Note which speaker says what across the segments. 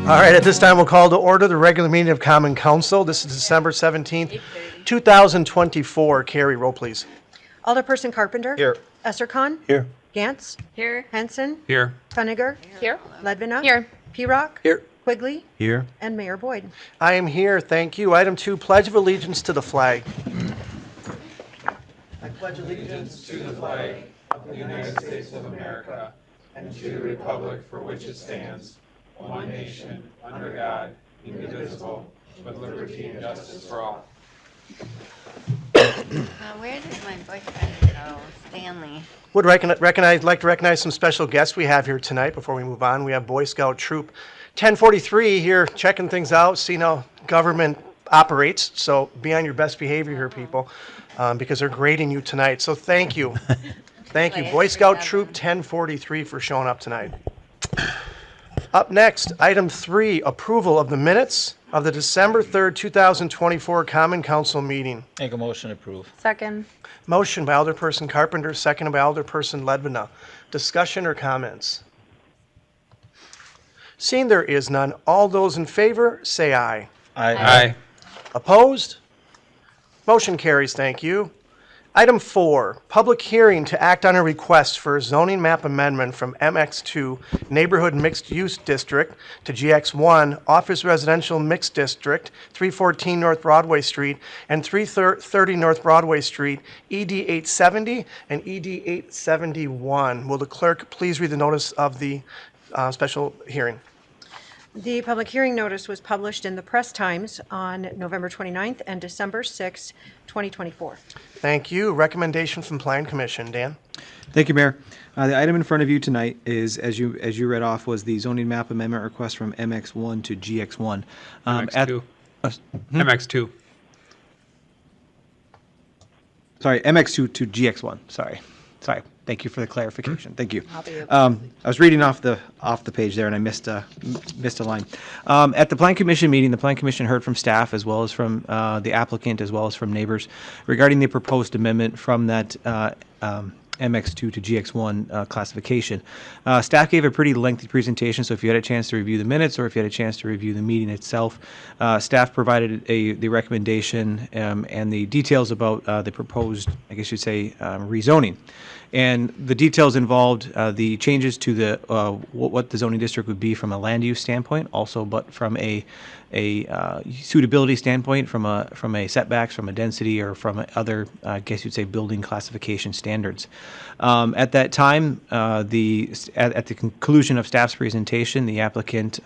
Speaker 1: All right, at this time, we'll call to order the regular meeting of Common Council. This is December 17th, 2024. Carrie, roll please.
Speaker 2: Alderperson Carpenter.
Speaker 1: Here.
Speaker 2: Essercon.
Speaker 1: Here.
Speaker 2: Gantz.
Speaker 3: Here.
Speaker 2: Henson.
Speaker 4: Here.
Speaker 2: Funniger.
Speaker 3: Here.
Speaker 2: Ledvina.
Speaker 3: Here.
Speaker 2: P-Rock.
Speaker 1: Here.
Speaker 2: Quigley.
Speaker 4: Here.
Speaker 2: And Mayor Boyd.
Speaker 1: I am here, thank you. Item 2, Pledge of Allegiance to the flag.
Speaker 5: I pledge allegiance to the flag of the United States of America and to the republic for which it stands, one nation, under God, indivisible, with liberty and justice for all.
Speaker 3: Where did my boyfriend go? Stanley.
Speaker 1: Would like to recognize some special guests we have here tonight before we move on. We have Boy Scout Troop 1043 here checking things out, seeing how government operates. So be on your best behavior here, people, because they're grading you tonight. So thank you. Thank you, Boy Scout Troop 1043, for showing up tonight. Up next, item 3, approval of the minutes of the December 3rd, 2024 Common Council meeting.
Speaker 4: Make a motion to approve.
Speaker 3: Second.
Speaker 1: Motion by Alderperson Carpenter, seconded by Alderperson Ledvina. Discussion or comments? Seeing there is none, all those in favor, say aye.
Speaker 4: Aye.
Speaker 1: Opposed? Motion carries, thank you. Item 4, public hearing to act on a request for a zoning map amendment from MX2 Neighborhood Mixed Use District to GX1 Office Residential Mixed District, 314 North Broadway Street and 330 North Broadway Street, ED 870 and ED 871. Will the clerk please read the notice of the special hearing?
Speaker 2: The public hearing notice was published in the Press Times on November 29th and December 6th, 2024.
Speaker 1: Thank you. Recommendation from Plan Commission. Dan?
Speaker 6: Thank you, Mayor. The item in front of you tonight is, as you read off, was the zoning map amendment request from MX1 to GX1.
Speaker 4: MX2. MX2.
Speaker 6: Sorry, MX2 to GX1. Sorry. Thank you for the clarification. Thank you. I was reading off the page there and I missed a line. At the Plan Commission meeting, the Plan Commission heard from staff as well as from the applicant as well as from neighbors regarding the proposed amendment from that MX2 to GX1 classification. Staff gave a pretty lengthy presentation, so if you had a chance to review the minutes or if you had a chance to review the meeting itself, staff provided the recommendation and the details about the proposed, I guess you'd say, rezoning. And the details involved the changes to the what the zoning district would be from a land use standpoint, also, but from a suitability standpoint, from a setbacks, from a density, or from other, I guess you'd say, building classification standards. At that time, at the conclusion of staff's presentation, the applicant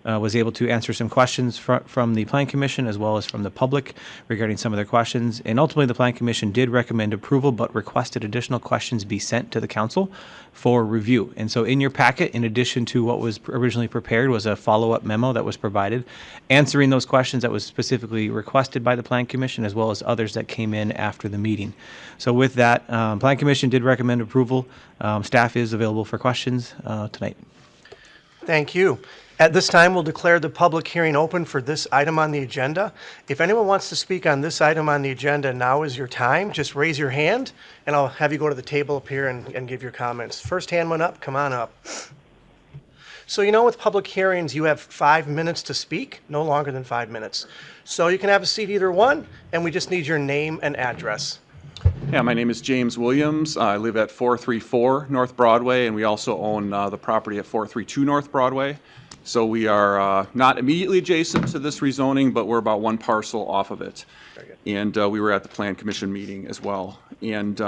Speaker 6: was able to answer some questions from the Plan Commission as well as from the public regarding some of their questions. And ultimately, the Plan Commission did recommend approval, but requested additional questions be sent to the council for review. And so in your packet, in addition to what was originally prepared, was a follow-up memo that was provided, answering those questions that was specifically requested by the Plan Commission, as well as others that came in after the meeting. So with that, Plan Commission did recommend approval. Staff is available for questions tonight.
Speaker 1: Thank you. At this time, we'll declare the public hearing open for this item on the agenda. If anyone wants to speak on this item on the agenda, now is your time. Just raise your hand, and I'll have you go to the table up here and give your comments. First hand went up. Come on up. So with public hearings, you have 5 minutes to speak, no longer than 5 minutes. So you can have a seat either one, and we just need your name and address.
Speaker 7: Yeah, my name is James Williams. I live at 434 North Broadway, and we also own the property at 432 North Broadway. So we are not immediately adjacent to this rezoning, but we're about one parcel off of it. And we were at the Plan Commission meeting as well. And,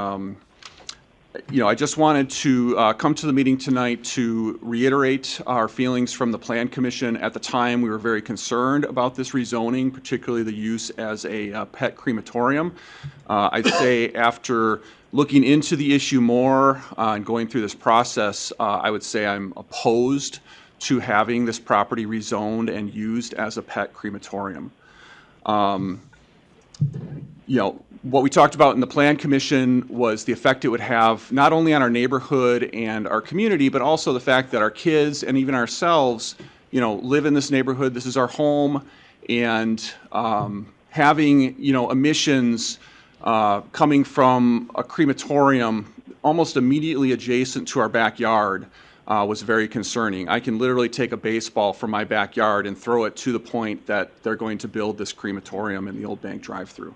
Speaker 7: I just wanted to come to the meeting tonight to reiterate our feelings from the Plan Commission. At the time, we were very concerned about this rezoning, particularly the use as a pet crematorium. I'd say after looking into the issue more and going through this process, I would say I'm opposed to having this property rezoned and used as a pet crematorium. What we talked about in the Plan Commission was the effect it would have not only on our neighborhood and our community, but also the fact that our kids and even ourselves, live in this neighborhood. This is our home, and having, emissions coming from a crematorium almost immediately adjacent to our backyard was very concerning. I can literally take a baseball from my backyard and throw it to the point that they're going to build this crematorium in the Old Bank drive-through.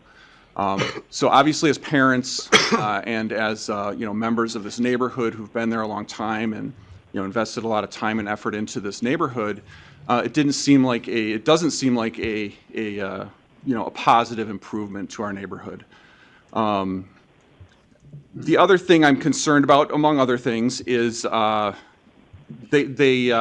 Speaker 7: So obviously, as parents and as members of this neighborhood who've been there a long time and invested a lot of time and effort into this neighborhood, it doesn't seem like a positive improvement to our neighborhood. The other thing I'm concerned about, among other things, is they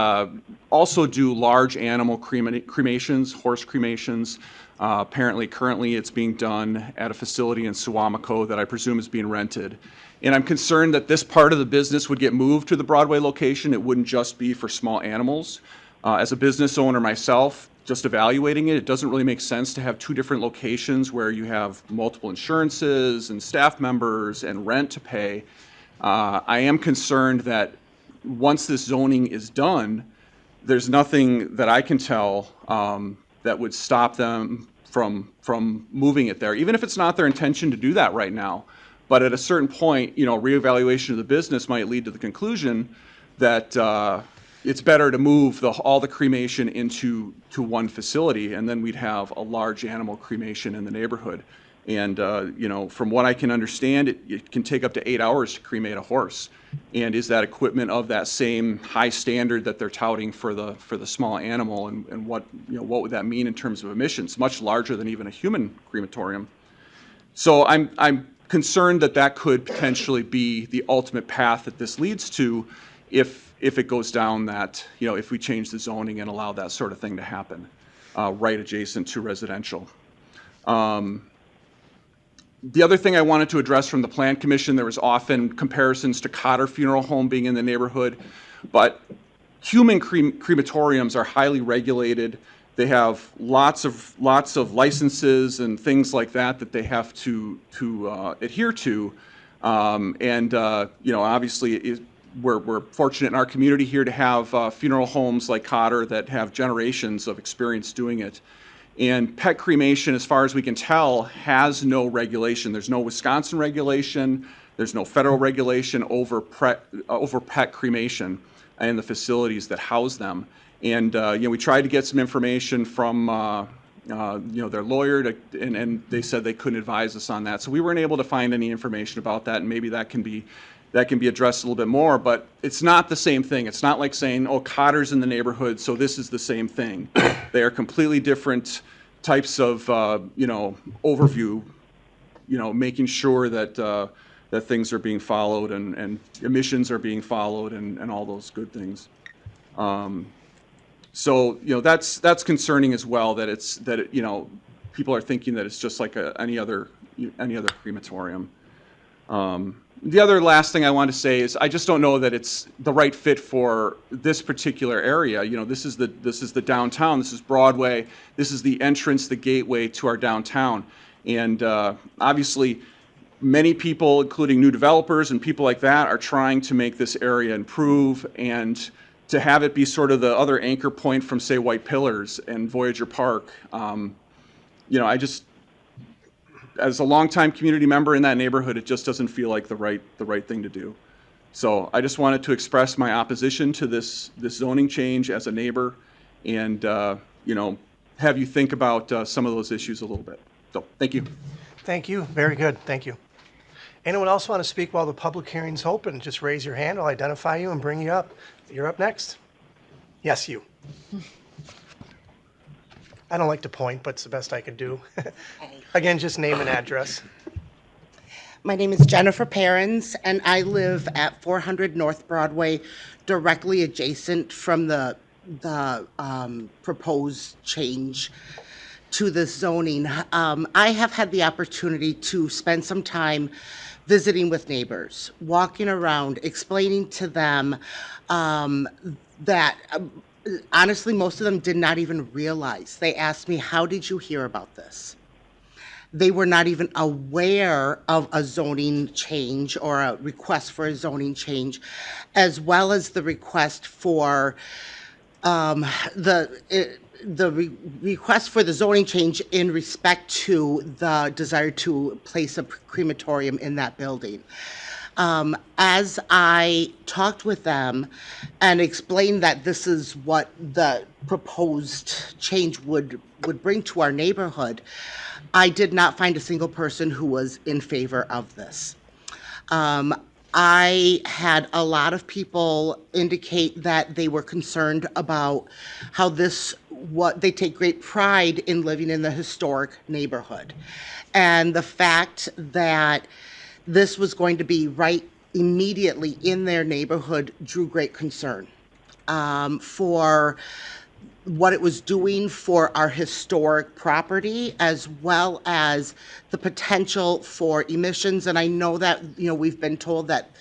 Speaker 7: also do large animal cremations, horse cremations. Apparently, currently, it's being done at a facility in Suamico that I presume is being rented. And I'm concerned that this part of the business would get moved to the Broadway location. It wouldn't just be for small animals. As a business owner myself, just evaluating it, it doesn't really make sense to have two different locations where you have multiple insurances and staff members and rent to pay. I am concerned that once this zoning is done, there's nothing that I can tell that would stop them from moving it there, even if it's not their intention to do that right now. But at a certain point, reevaluation of the business might lead to the conclusion that it's better to move all the cremation into one facility, and then we'd have a large animal cremation in the neighborhood. And from what I can understand, it can take up to 8 hours to cremate a horse. And is that equipment of that same high standard that they're touting for the small animal? And what would that mean in terms of emissions? Much larger than even a human crematorium. So I'm concerned that could potentially be the ultimate path that this leads to, if it goes down that, if we change the zoning and allow that sort of thing to happen, right adjacent to residential. The other thing I wanted to address from the Plan Commission, there was often comparisons to Cotter Funeral Home being in the neighborhood, but human crematoriums are highly regulated. They have lots of licenses and things like that they have to adhere to, obviously we're fortunate in our community here to have funeral homes like Cotter that have generations of experience doing it. And pet cremation, as far as we can tell, has no regulation. There's no Wisconsin regulation. There's no federal regulation over pet cremation and the facilities that house them. And we tried to get some information from their lawyer, and they said they couldn't advise us on that. So we weren't able to find any information about that, and maybe that can be addressed a little bit more. But it's not the same thing. It's not like saying, oh, Cotter's in the neighborhood, so this is the same thing. They are completely different types of overview, making sure that things are being followed and emissions are being followed and all those good things. So that's concerning as well, that people are thinking that it's just like any other crematorium. The other last thing I want to say is I just don't know that it's the right fit for this particular area. This is the downtown. This is Broadway. This is the entrance, the gateway to our downtown. And obviously, many people, including new developers and people like that, are trying to make this area improve, and to have it be sort of the other anchor point from, say, White Pillars and Voyager Park. As a longtime community member in that neighborhood, it just doesn't feel like the right thing to do. So I just wanted to express my opposition to this zoning change as a neighbor, and have you think about some of those issues a little bit. So thank you.
Speaker 1: Thank you. Very good. Thank you. Anyone else want to speak while the public hearing's open? Just raise your hand. I'll identify you and bring you up. You're up next. Yes, you. I don't like to point, but it's the best I could do. Again, just name and address.
Speaker 8: My name is Jennifer Perrins, and I live at 400 North Broadway, directly adjacent from the proposed change to the zoning. I have had the opportunity to spend some time visiting with neighbors, walking around, explaining to them that honestly, most of them did not even realize. They asked me, how did you hear about this? They were not even aware of a zoning change or a request for a zoning change, as well as the request for request for the zoning change in respect to the desire to place a crematorium in that building. As I talked with them and explained that this is what the proposed change would bring to our neighborhood, I did not find a single person who was in favor of this. I had a lot of people indicate that they were concerned about how they take great pride in living in the historic neighborhood. And the fact that this was going to be right immediately in their neighborhood drew great concern for what it was doing for our historic property, as well as the potential for emissions. And I know that, we've been told that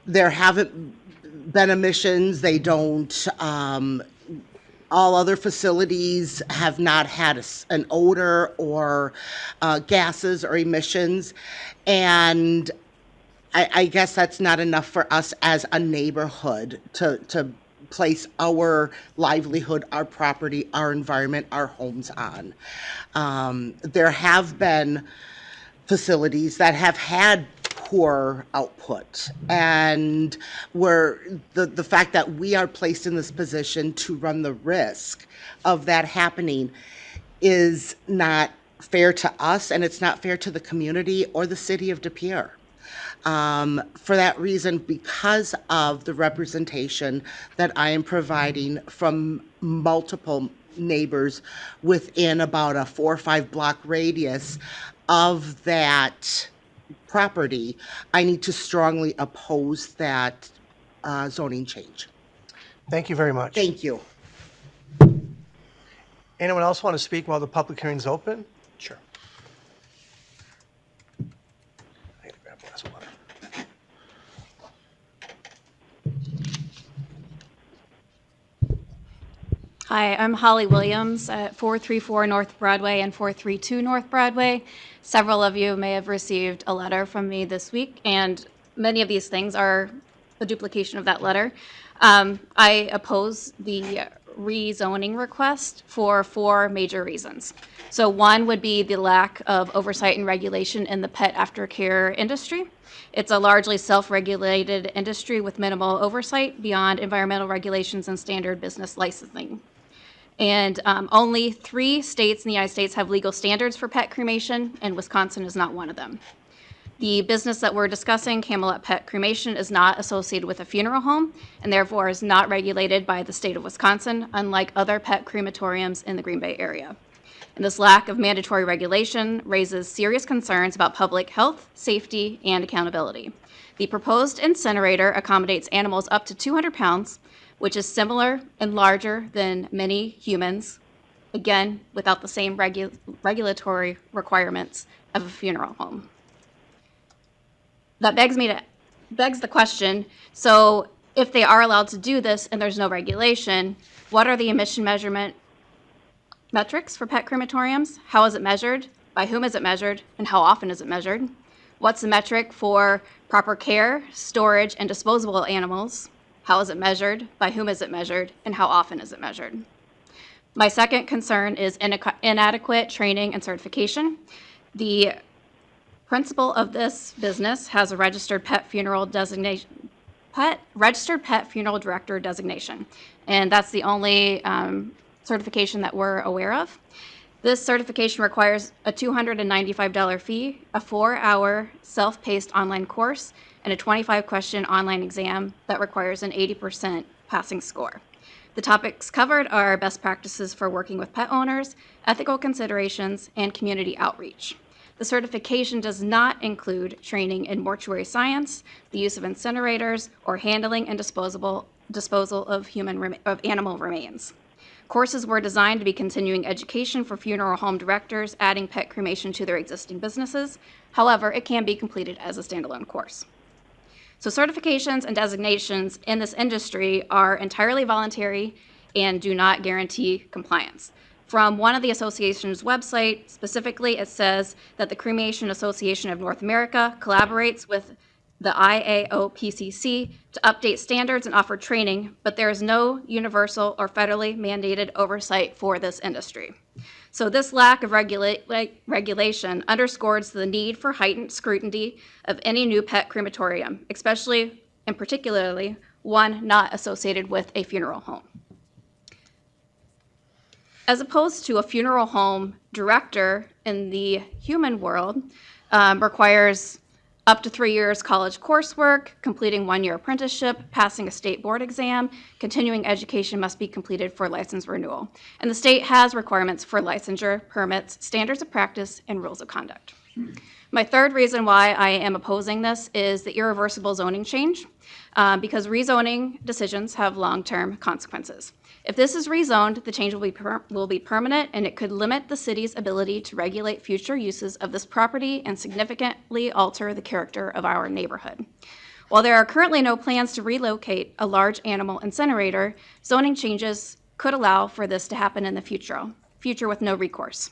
Speaker 8: there haven't been emissions. They don't, all other facilities have not had an odor or gases or emissions. And I guess that's not enough for us as a neighborhood to place our livelihood, our property, our environment, our homes on. There have been facilities that have had poor output, and where the fact that we are placed in this position to run the risk of that happening is not fair to us, and it's not fair to the community or the city of De Pere. For that reason, because of the representation that I am providing from multiple neighbors within about a 4 or 5 block radius of that property, I need to strongly oppose that zoning change.
Speaker 1: Thank you very much.
Speaker 8: Thank you.
Speaker 1: Anyone else want to speak while the public hearing's open? Sure. I gotta grab a glass of water.
Speaker 9: Hi, I'm Holly Williams at 434 North Broadway and 432 North Broadway. Several of you may have received a letter from me this week, and many of these things are a duplication of that letter. I oppose the rezoning request for 4 major reasons. So one would be the lack of oversight and regulation in the pet aftercare industry. It's a largely self-regulated industry with minimal oversight beyond environmental regulations and standard business licensing. And only 3 states in the United States have legal standards for pet cremation, and Wisconsin is not one of them. The business that we're discussing, Camelot Pet Cremation, is not associated with a funeral home and therefore is not regulated by the state of Wisconsin, unlike other pet crematoriums in the Green Bay area. And this lack of mandatory regulation raises serious concerns about public health, safety, and accountability. The proposed incinerator accommodates animals up to 200 pounds, which is similar and larger than many humans, again, without the same regulatory requirements of a funeral home. That begs the question, so if they are allowed to do this and there's no regulation, what are the emission measurement metrics for pet crematoriums? How is it measured? By whom is it measured? And how often is it measured? What's the metric for proper care, storage, and disposable animals? How is it measured? By whom is it measured? And how often is it measured? My second concern is inadequate training and certification. The principal of this business has a registered pet funeral designation, registered pet funeral director designation, and that's the only certification that we're aware of. This certification requires a $295 fee, a 4-hour self-paced online course, and a 25-question online exam that requires an 80% passing score. The topics covered are best practices for working with pet owners, ethical considerations, and community outreach. The certification does not include training in mortuary science, the use of incinerators, or handling and disposal of animal remains. Courses were designed to be continuing education for funeral home directors, adding pet cremation to their existing businesses. However, it can be completed as a standalone course. So certifications and designations in this industry are entirely voluntary and do not guarantee compliance. From one of the association's website, specifically, it says that the Cremation Association of North America collaborates with the IAOPCC to update standards and offer training, but there is no universal or federally mandated oversight for this industry. So this lack of regulation underscores the need for heightened scrutiny of any new pet crematorium, especially and particularly one not associated with a funeral home. As opposed to a funeral home director in the human world requires up to 3 years college coursework, completing 1 year apprenticeship, passing a state board exam, continuing education must be completed for license renewal. And the state has requirements for licensure, permits, standards of practice, and rules of conduct. My third reason why I am opposing this is the irreversible zoning change, because rezoning decisions have long-term consequences. If this is rezoned, the change will be permanent, and it could limit the city's ability to regulate future uses of this property and significantly alter the character of our neighborhood. While there are currently no plans to relocate a large animal incinerator, zoning changes could allow for this to happen in the future with no recourse.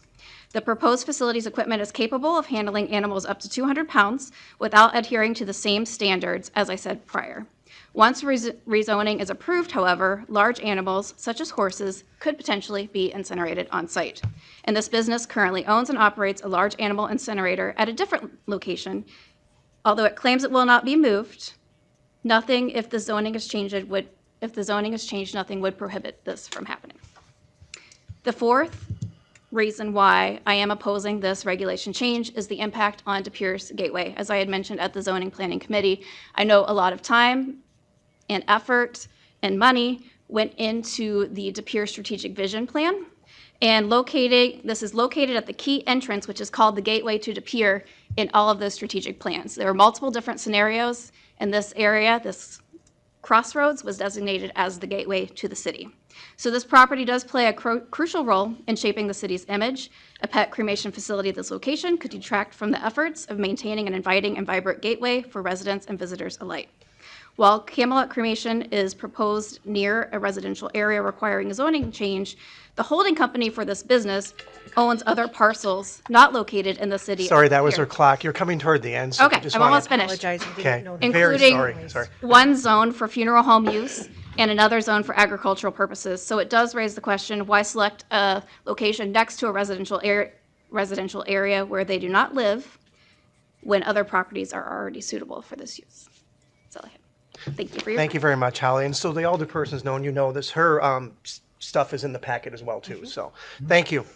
Speaker 9: The proposed facility's equipment is capable of handling animals up to 200 pounds without adhering to the same standards as I said prior. Once rezoning is approved, however, large animals, such as horses, could potentially be incinerated on site. And this business currently owns and operates a large animal incinerator at a different location. Although it claims it will not be moved, if the zoning is changed, nothing would prohibit this from happening. The fourth reason why I am opposing this regulation change is the impact on De Pere's Gateway. As I had mentioned at the Zoning Planning Committee, I know a lot of time and effort and money went into the De Pere Strategic Vision Plan. And this is located at the key entrance, which is called the Gateway to De Pere, in all of those strategic plans. There are multiple different scenarios in this area. This crossroads was designated as the gateway to the city. So this property does play a crucial role in shaping the city's image. A pet cremation facility at this location could detract from the efforts of maintaining an inviting and vibrant gateway for residents and visitors alike. While Camelot cremation is proposed near a residential area requiring a zoning change, the holding company for this business owns other parcels not located in the city.
Speaker 1: Sorry, that was
Speaker 9: here.
Speaker 1: her clock. You're coming toward the end. So
Speaker 9: Okay,
Speaker 1: just
Speaker 9: I'm almost finished.
Speaker 2: Apologizing.
Speaker 1: Okay,
Speaker 2: Didn't know that.
Speaker 1: very
Speaker 9: Including
Speaker 1: sorry.
Speaker 9: one zone for funeral home use and another zone for agricultural purposes. So it does raise the question, why select a location next to a residential area where they do not live when other properties are already suitable for this use? That's all I have. Thank you for your
Speaker 1: Thank you very much, Holly. And so the older person's known, you know this. Her stuff is in the packet as well, too. So thank you.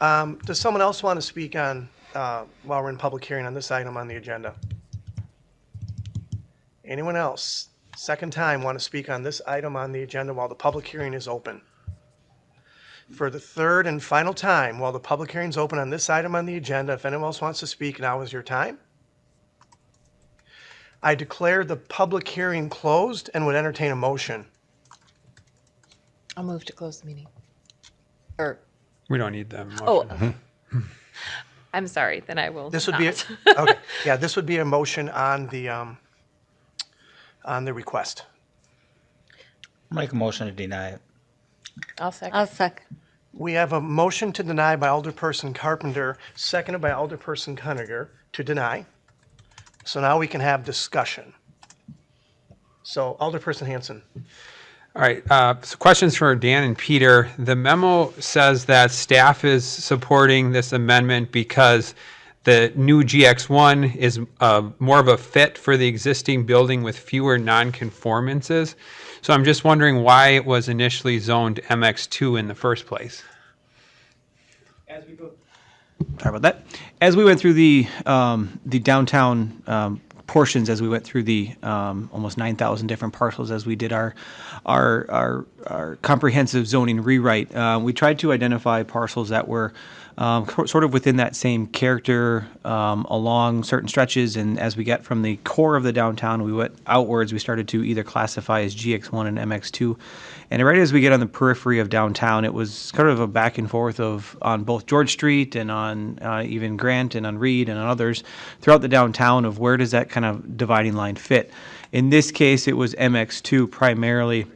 Speaker 1: Does someone else want to speak on, while we're in public hearing on this item on the agenda? Anyone else? Second time want to speak on this item on the agenda while the public hearing is open? For the third and final time, while the public hearing is open on this item on the agenda, if anyone else wants to speak, now is your time. I declare the public hearing closed and would entertain a motion.
Speaker 10: I'll move to close the meeting.
Speaker 4: We don't need them.
Speaker 10: I'm sorry, then I will
Speaker 1: This would be,
Speaker 10: not.
Speaker 1: okay, yeah, this would be a motion on the request.
Speaker 11: Make a motion to deny it.
Speaker 10: I'll second.
Speaker 3: I'll second.
Speaker 1: We have a motion to deny by Alderperson Carpenter, seconded by Alderperson Cuniger to deny. So now we can have discussion. So Alderperson Hanson.
Speaker 4: All right, so questions for Dan and Peter. The memo says that staff is supporting this amendment because the new GX1 is more of a fit for the existing building with fewer nonconformances. So I'm just wondering why it was initially zoned MX2 in the first place.
Speaker 6: Sorry about that. As we went through the downtown portions, as we went through the almost 9,000 different parcels, as we did our comprehensive zoning rewrite, we tried to identify parcels that were sort of within that same character along certain stretches. And as we get from the core of the downtown, we went outwards. We started to either classify as GX1 and MX2. And right as we get on the periphery of downtown, it was kind of a back and forth on both George Street and on even Grant and on Reed and on others throughout the downtown of where does that kind of dividing line fit. In this case, it was MX2 primarily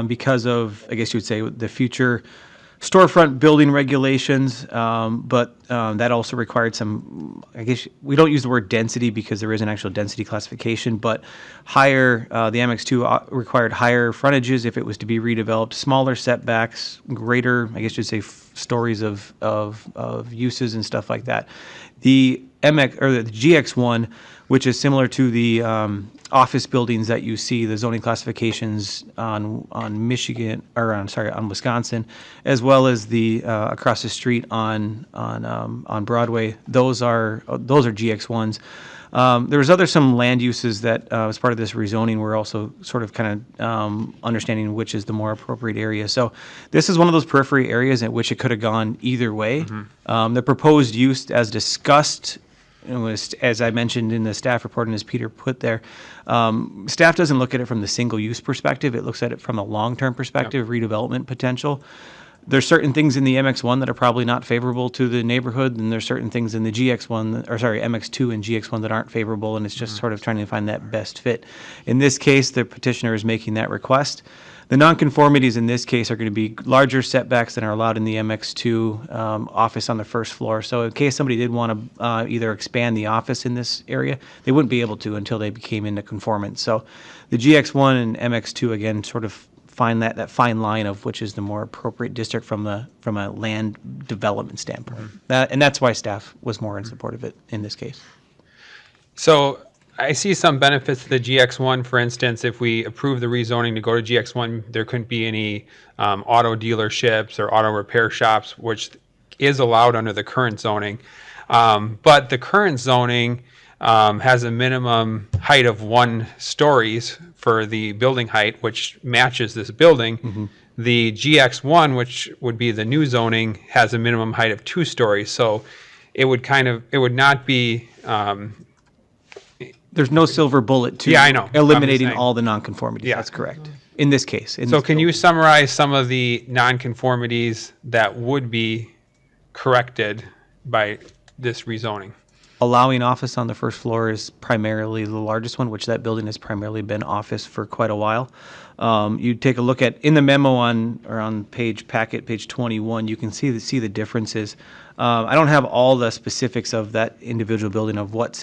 Speaker 6: because of, I guess you would say, the future storefront building regulations, but that also required some, I guess, we don't use the word density because there is an actual density classification, but higher, the MX2 required higher frontages if it was to be redeveloped, smaller setbacks, greater, I guess you'd say, stories of uses and stuff like that. The MX, or the GX1, which is similar to the office buildings that you see, the zoning classifications on Michigan, or on Wisconsin, as well as the across the street on Broadway. Those are GX1s. There's some land uses that as part of this rezoning, we're also sort of kind of understanding which is the more appropriate area. So this is one of those periphery areas in which it could have gone either way. The proposed use, as discussed, as I mentioned in the staff report and as Peter put there, staff doesn't look at it from the single use perspective. It looks at it from a long-term perspective, redevelopment potential. There's certain things in the MX1 that are probably not favorable to the neighborhood, and there's certain things in the MX2 and GX1 that aren't favorable, and it's just sort of trying to find that best fit. In this case, the petitioner is making that request. The nonconformities in this case are going to be larger setbacks than are allowed in the MX2 office on the first floor. So in case somebody did want to either expand the office in this area, they wouldn't be able to until they became into conformance. So the GX1 and MX2, again, sort of find that fine line of which is the more appropriate district from a land development standpoint. And that's why staff was more in support of it in this case.
Speaker 4: So I see some benefits to the GX1. For instance, if we approve the rezoning to go to GX1, there couldn't be any auto dealerships or auto repair shops, which is allowed under the current zoning. But the current zoning has a minimum height of 1 stories for the building height, which matches this building. The GX1, which would be the new zoning, has a minimum height of 2 stories. So it would not be.
Speaker 6: There's no silver bullet to
Speaker 4: I know.
Speaker 6: eliminating all the nonconformities.
Speaker 4: Yeah.
Speaker 6: That's correct. In this case.
Speaker 4: So can you summarize some of the nonconformities that would be corrected by this rezoning?
Speaker 6: Allowing office on the first floor is primarily the largest one, which that building has primarily been office for quite a while. You take a look at, in the memo on page 21, you can see the differences. I don't have all the specifics of that individual building of what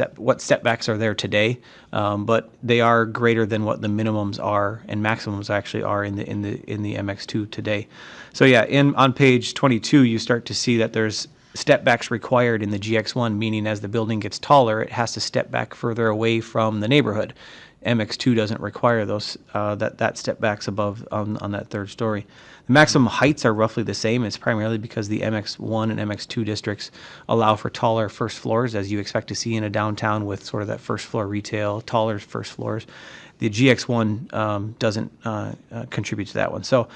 Speaker 6: setbacks are there today, but they are greater than what the minimums are and maximums actually are in the MX2 today. So yeah, on page 22, you start to see that there's step backs required in the GX1, meaning as the building gets taller, it has to step back further away from the neighborhood. MX2 doesn't require those that step backs above on that third story. The maximum heights are roughly the same. It's primarily because the MX1 and MX2 districts allow for taller first floors, as you expect to see in a downtown with sort of that first floor retail, taller first floors. The GX1 doesn't contribute to that one. So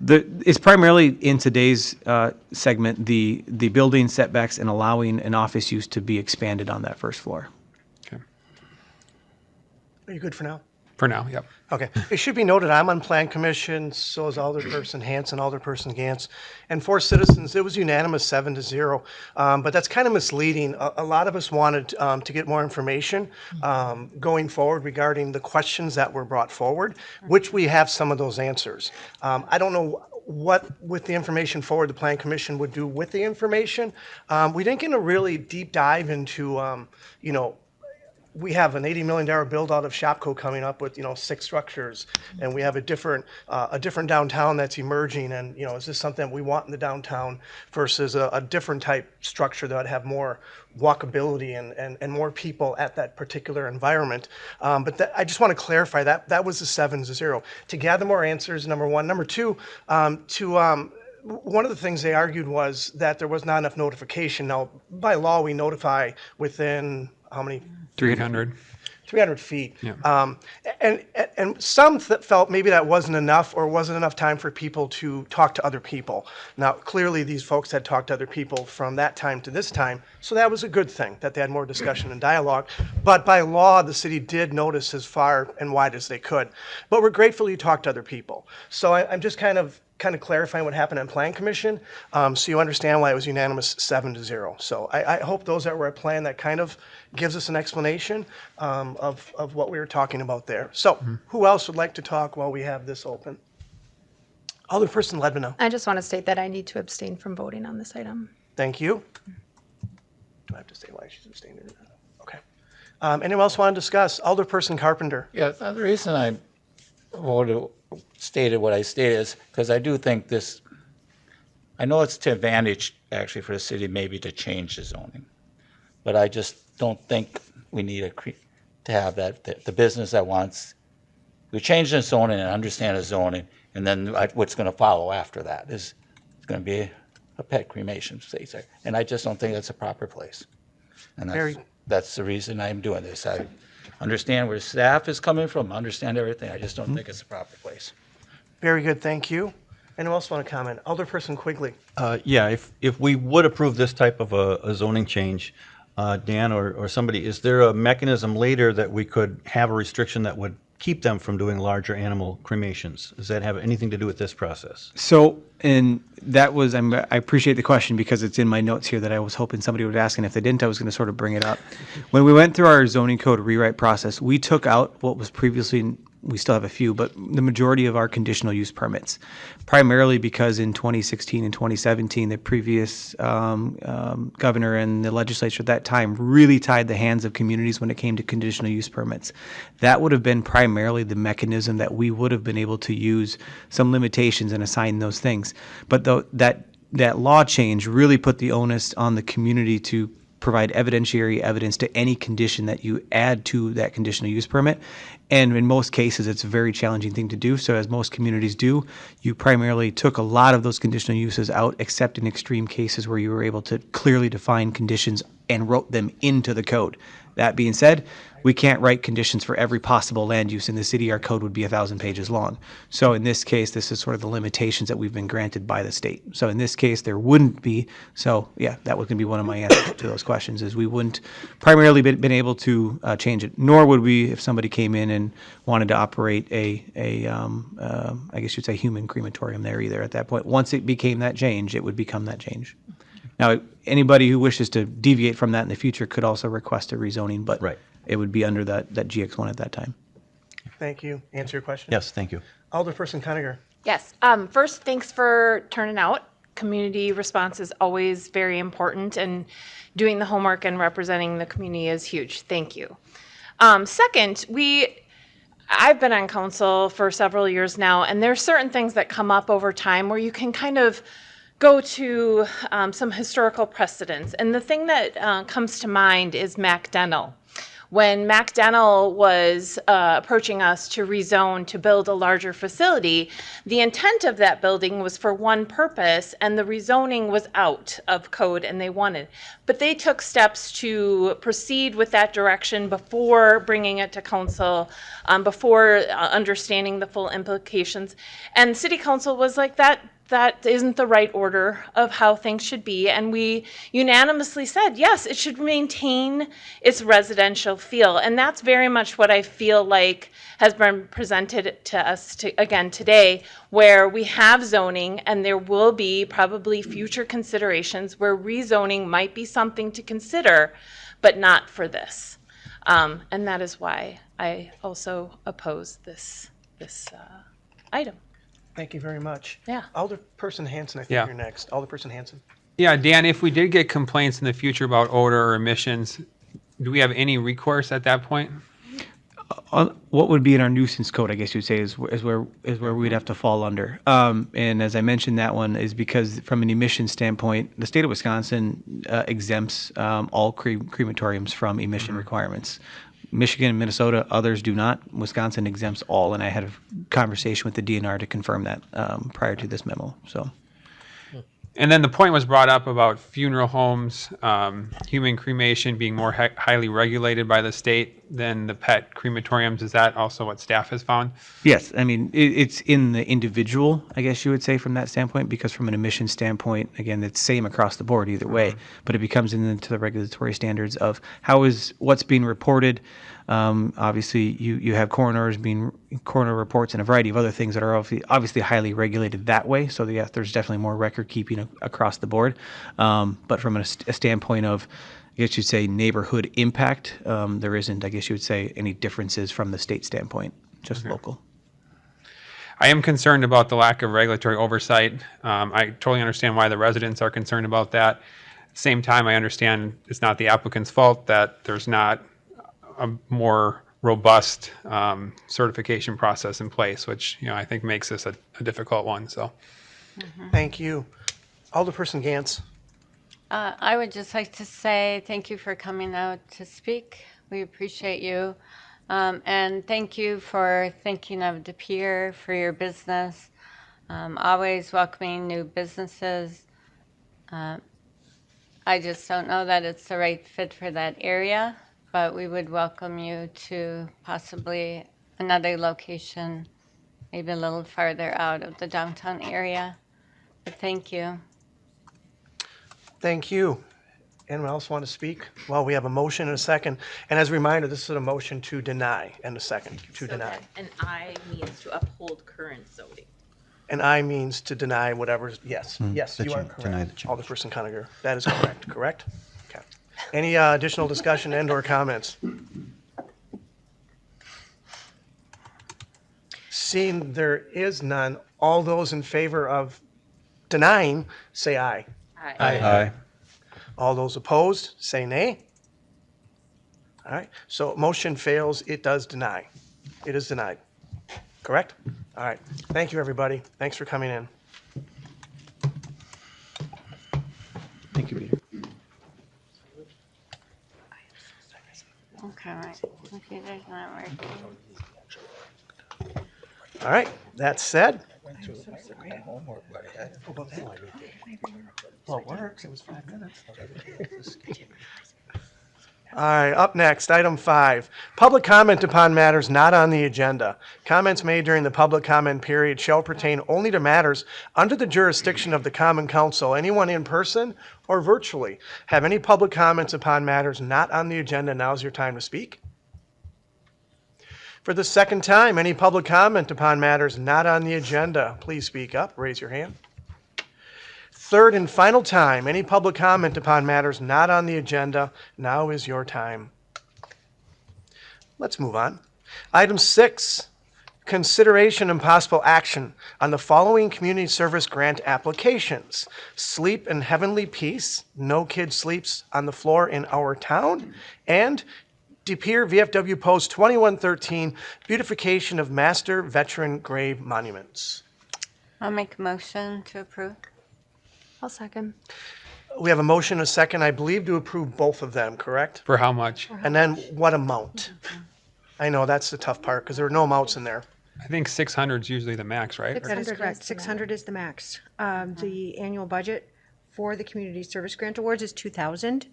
Speaker 6: it's primarily in today's segment the building setbacks and allowing an office use to be expanded on that first floor.
Speaker 4: Okay.
Speaker 1: Are you good for now?
Speaker 4: For now, yep.
Speaker 1: Okay. It should be noted, I'm on Plan Commission, so is Alderperson Hanson, Alderperson Gantz, and for citizens, it was unanimous 7-0. But that's kind of misleading. A lot of us wanted to get more information going forward regarding the questions that were brought forward, which we have some of those answers. I don't know what, with the information forward, the Plan Commission would do with the information. We didn't get a really deep dive into, we have an $80 million build out of Shopco coming up with 6 structures, and we have a different downtown that's emerging. And is this something we want in the downtown versus a different type structure that would have more walkability and more people at that particular environment? But I just want to clarify that was the 7-0 to gather more answers. Number one. Number two, one of the things they argued was that there was not enough notification. Now, by law, we notify within how many?
Speaker 4: 300
Speaker 1: feet.
Speaker 4: Yeah.
Speaker 1: And some felt maybe that wasn't enough or wasn't enough time for people to talk to other people. Now, clearly, these folks had talked to other people from that time to this time, so that was a good thing, that they had more discussion and dialogue. But by law, the city did notice as far and wide as they could. But we're grateful you talked to other people. So I'm just kind of clarifying what happened on Plan Commission, so you understand why it was unanimous 7-0. So I hope those that were at Plan, that kind of gives us an explanation of what we were talking about there. So who else would like to talk while we have this open? Alderperson Ledbetter.
Speaker 12: I just want to state that I need to abstain from voting on this item.
Speaker 1: Thank you. Do I have to say why she's abstaining? Okay. Anyone else want to discuss? Alderperson Carpenter.
Speaker 11: Yeah, the reason I stated what I stated is because I do think this, I know it's to advantage actually for the city maybe to change the zoning, but I just don't think we need to have that, the business that wants, we change the zoning and understand the zoning, and then what's going to follow after that is it's going to be a pet cremation stays there. And I just don't think that's a proper place. And that's the reason I'm doing this. I understand where staff is coming from, understand everything. I just don't think it's a proper place.
Speaker 1: Very good, thank you. Anyone else want to comment? Alderperson Quigley.
Speaker 13: Yeah, if we would approve this type of a zoning change, Dan or somebody, is there a mechanism later that we could have a restriction that would keep them from doing larger animal cremations? Does that have anything to do with this process?
Speaker 6: So, and that was, I appreciate the question because it's in my notes here that I was hoping somebody would ask, and if they didn't, I was going to sort of bring it up. When we went through our zoning code rewrite process, we took out what was previously, we still have a few, but the majority of our conditional use permits, primarily because in 2016 and 2017, the previous governor and the legislature at that time really tied the hands of communities when it came to conditional use permits. That would have been primarily the mechanism that we would have been able to use some limitations and assign those things. But that law change really put the onus on the community to provide evidentiary evidence to any condition that you add to that conditional use permit. And in most cases, it's a very challenging thing to do. So as most communities do, you primarily took a lot of those conditional uses out, except in extreme cases where you were able to clearly define conditions and wrote them into the code. That being said, we can't write conditions for every possible land use in the city. Our code would be 1,000 pages long. So in this case, this is sort of the limitations that we've been granted by the state. So in this case, there wouldn't be. So yeah, that was going to be one of my answers to those questions, is we wouldn't primarily been able to change it, nor would we if somebody came in and wanted to operate I guess you'd say human crematorium there either at that point. Once it became that change, it would become that change. Now, anybody who wishes to deviate from that in the future could also request a rezoning, but it would be under that GX1 at that time.
Speaker 1: Thank you. Answer your question?
Speaker 13: Yes, thank you.
Speaker 1: Alderperson Conacher.
Speaker 10: Yes. First, thanks for turning out. Community response is always very important, and doing the homework and representing the community is huge. Thank you. Second, I've been on council for several years now, and there's certain things that come up over time where you can kind of go to some historical precedents. And the thing that comes to mind is Mac Dental. When Mac Dental was approaching us to rezone to build a larger facility, the intent of that building was for one purpose, and the rezoning was out of code and they wanted. But they took steps to proceed with that direction before bringing it to council, before understanding the full implications. And city council was like, that isn't the right order of how things should be. And we unanimously said, yes, it should maintain its residential feel. And that's very much what I feel like has been presented to us again today, where we have zoning and there will be probably future considerations where rezoning might be something to consider, but not for this. And that is why I also oppose this item.
Speaker 1: Thank you very much.
Speaker 10: Yeah.
Speaker 1: Alderperson Hanson, I think you're next. Alderperson Hanson.
Speaker 4: Yeah, Dan, if we did get complaints in the future about odor or emissions, do we have any recourse at that point?
Speaker 6: What would be in our nuisance code, I guess you'd say, is where we'd have to fall under. And as I mentioned, that one is because from an emission standpoint, the state of Wisconsin exempts all crematoriums from emission requirements. Michigan and Minnesota, others do not. Wisconsin exempts all, and I had a conversation with the DNR to confirm that prior to this memo. So,
Speaker 4: and then the point was brought up about funeral homes, human cremation being more highly regulated by the state than the pet crematoriums. Is that also what staff has found?
Speaker 6: Yes, I mean it's in the individual, I guess you would say, from that standpoint, because from an emission standpoint, again, it's same across the board either way, but it becomes into the regulatory standards of what's being reported. Obviously, you have coroner reports and a variety of other things that are obviously highly regulated that way. So yeah, there's definitely more record keeping across the board. But from a standpoint of, I guess you'd say, neighborhood impact, there isn't, I guess you would say, any differences from the state standpoint, just local.
Speaker 4: I am concerned about the lack of regulatory oversight. I totally understand why the residents are concerned about that. Same time, I understand it's not the applicant's fault that there's not a more robust certification process in place, which I think makes this a difficult one. So,
Speaker 1: Thank you. Alderperson Gantz.
Speaker 3: I would just like to say thank you for coming out to speak. We appreciate you. And thank you for thinking of De Pere for your business. Always welcoming new businesses. I just don't know that it's the right fit for that area, but we would welcome you to possibly another location, maybe a little farther out of the downtown area. But thank you.
Speaker 1: Thank you. Anyone else want to speak? Well, we have a motion and a second. And as a reminder, this is a motion to deny and a second to deny.
Speaker 14: An I means to uphold current zoning.
Speaker 1: And I means to deny whatever's, yes, yes,
Speaker 13: that
Speaker 1: you are
Speaker 13: you deny
Speaker 1: correct.
Speaker 13: the change.
Speaker 1: Alderperson Conacher, that is correct, correct? Okay. Any additional discussion and/or comments? Seeing there is none, all those in favor of denying, say aye.
Speaker 13: Aye.
Speaker 1: All those opposed, say nay. All right, so motion fails, it does deny. It is denied, correct? All right, thank you, everybody. Thanks for coming in.
Speaker 6: Thank you, Peter.
Speaker 3: Okay, right. Computer's not working.
Speaker 1: All right, that said. Well, it works, it was 5 minutes. All right, up next, item 5, public comment upon matters not on the agenda. Comments made during the public comment period shall pertain only to matters under the jurisdiction of the Common Council. Anyone in person or virtually have any public comments upon matters not on the agenda, now's your time to speak. For the second time, any public comment upon matters not on the agenda, please speak up, raise your hand. Third and final time, any public comment upon matters not on the agenda, now is your time. Let's move on. Item 6, consideration and possible action on the following community service grant applications. Sleep in Heavenly Peace, no kid sleeps on the floor in our town, and De Pere VFW Post 2113, beautification of master veteran grave monuments.
Speaker 3: I'll make a motion to approve.
Speaker 12: I'll second.
Speaker 1: We have a motion and a second, I believe, to approve both of them, correct?
Speaker 4: for how much?
Speaker 1: And then what amount? I know, that's the tough part, because there are no amounts in there.
Speaker 4: I think 600 is usually the max, right?
Speaker 2: That is
Speaker 12: 600
Speaker 2: correct.
Speaker 12: is the
Speaker 2: 600 is the max. The annual budget for the Community Service Grant Awards is 2,000.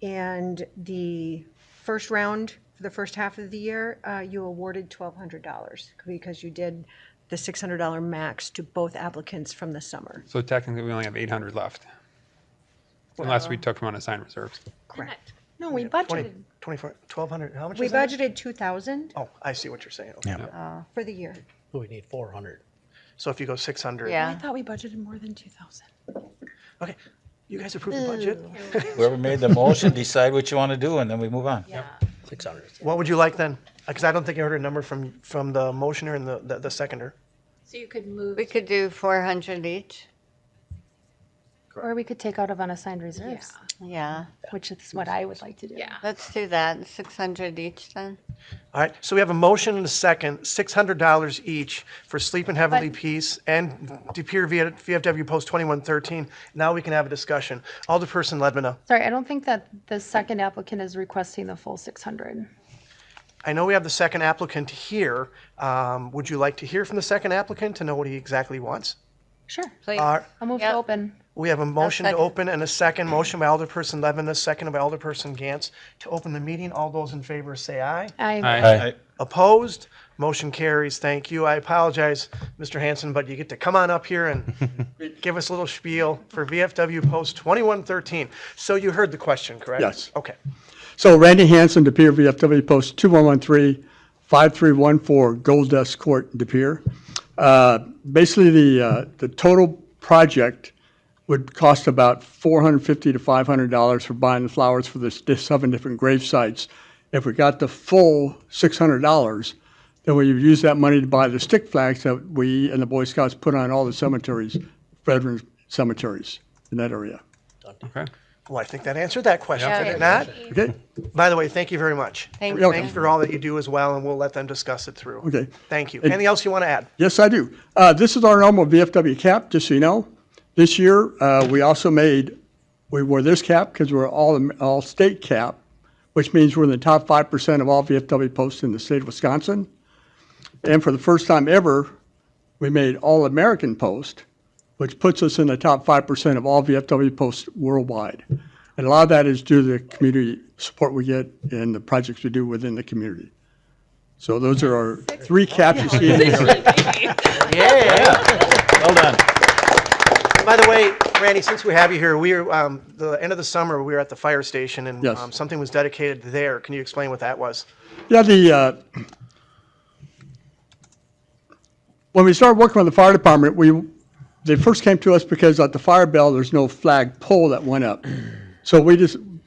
Speaker 2: And the first round, for the first half of the year, you awarded $1,200 because you did the $600 max to both applicants from the summer.
Speaker 4: So technically, we only have 800 left, unless we took from unassigned reserves.
Speaker 2: Correct.
Speaker 12: No, we
Speaker 1: 20,
Speaker 12: budgeted.
Speaker 1: 24, 1,200, how much
Speaker 2: We
Speaker 1: is that?
Speaker 2: budgeted 2,000
Speaker 1: Oh, I see what you're saying. Okay.
Speaker 2: for the year.
Speaker 15: We need 400.
Speaker 1: So if you go 600.
Speaker 12: I
Speaker 3: Yeah.
Speaker 12: thought we budgeted more than 2,000.
Speaker 1: Okay, you guys approve the budget?
Speaker 11: Whoever made the motion, decide what you want to do, and then we move on.
Speaker 15: 600.
Speaker 1: What would you like then? Because I don't think I heard a number from the motioner and the seconder.
Speaker 12: So you could move,
Speaker 3: We could do 400 each.
Speaker 12: or we could take out of unassigned reserves,
Speaker 3: Yeah.
Speaker 12: which is what I would like to do.
Speaker 14: Yeah.
Speaker 3: Let's do that. 600 each then.
Speaker 1: All right, so we have a motion and a second, $600 each for Sleep in Heavenly
Speaker 12: But-
Speaker 1: Peace and De Pere VFW Post 2113. Now we can have a discussion. Alderperson Ledmana.
Speaker 12: Sorry, I don't think that the second applicant is requesting the full 600.
Speaker 1: I know we have the second applicant here. Would you like to hear from the second applicant to know what he exactly wants?
Speaker 12: Sure.
Speaker 3: Please.
Speaker 12: I'll move to
Speaker 3: Yep.
Speaker 12: open.
Speaker 1: We have a motion to
Speaker 3: second.
Speaker 1: open and a second. Motion by Alderperson Ledmana, second by Alderperson Gantz to open the meeting. All those in favor say aye.
Speaker 12: I
Speaker 1: Opposed? Motion carries. Thank you. I apologize, Mr. Hanson, but you get to come on up here and give us a little spiel for VFW Post 2113. So you heard the question, correct?
Speaker 16: Yes.
Speaker 1: Okay.
Speaker 16: So Randy Hanson, De Pere, VFW Post 2113, 5314 Gold Dust Court, De Pere. Basically, the total project would cost about $450 to $500 for buying the flowers for the 7 different grave sites. If we got the full $600, Then we use that money to buy the stick flags that we and the Boy Scouts put on all the cemeteries, veterans cemeteries in that area.
Speaker 4: Okay.
Speaker 1: Well, I think that answered that question,
Speaker 3: Yeah.
Speaker 1: did it not?
Speaker 16: Okay?
Speaker 1: By the way, thank you very much.
Speaker 3: Thank
Speaker 16: You're
Speaker 3: you.
Speaker 1: Thanks for all that you do as well, and we'll let them discuss it through.
Speaker 16: Okay.
Speaker 1: Thank you. Anything else you want to add?
Speaker 16: Yes, I do. This is our normal VFW cap, just so you know. This year, we wore this cap because we're all state cap, which means we're in the top 5% of all VFW posts in the state of Wisconsin. And for the first time ever, we made all American post, which puts us in the top 5% of all VFW posts worldwide. And a lot of that is due to the community support we get and the projects we do within the community. So those are our 3 caps you see in here.
Speaker 1: Yeah.
Speaker 11: Well done.
Speaker 1: By the way, Randy, since we have you here, we are, the end of the summer, we were at the fire station, and
Speaker 16: Yes.
Speaker 1: something was dedicated there. Can you explain what that was?
Speaker 16: Yeah, when we started working with the fire department, they first came to us because at the fire bell, there's no flag pole that went up. So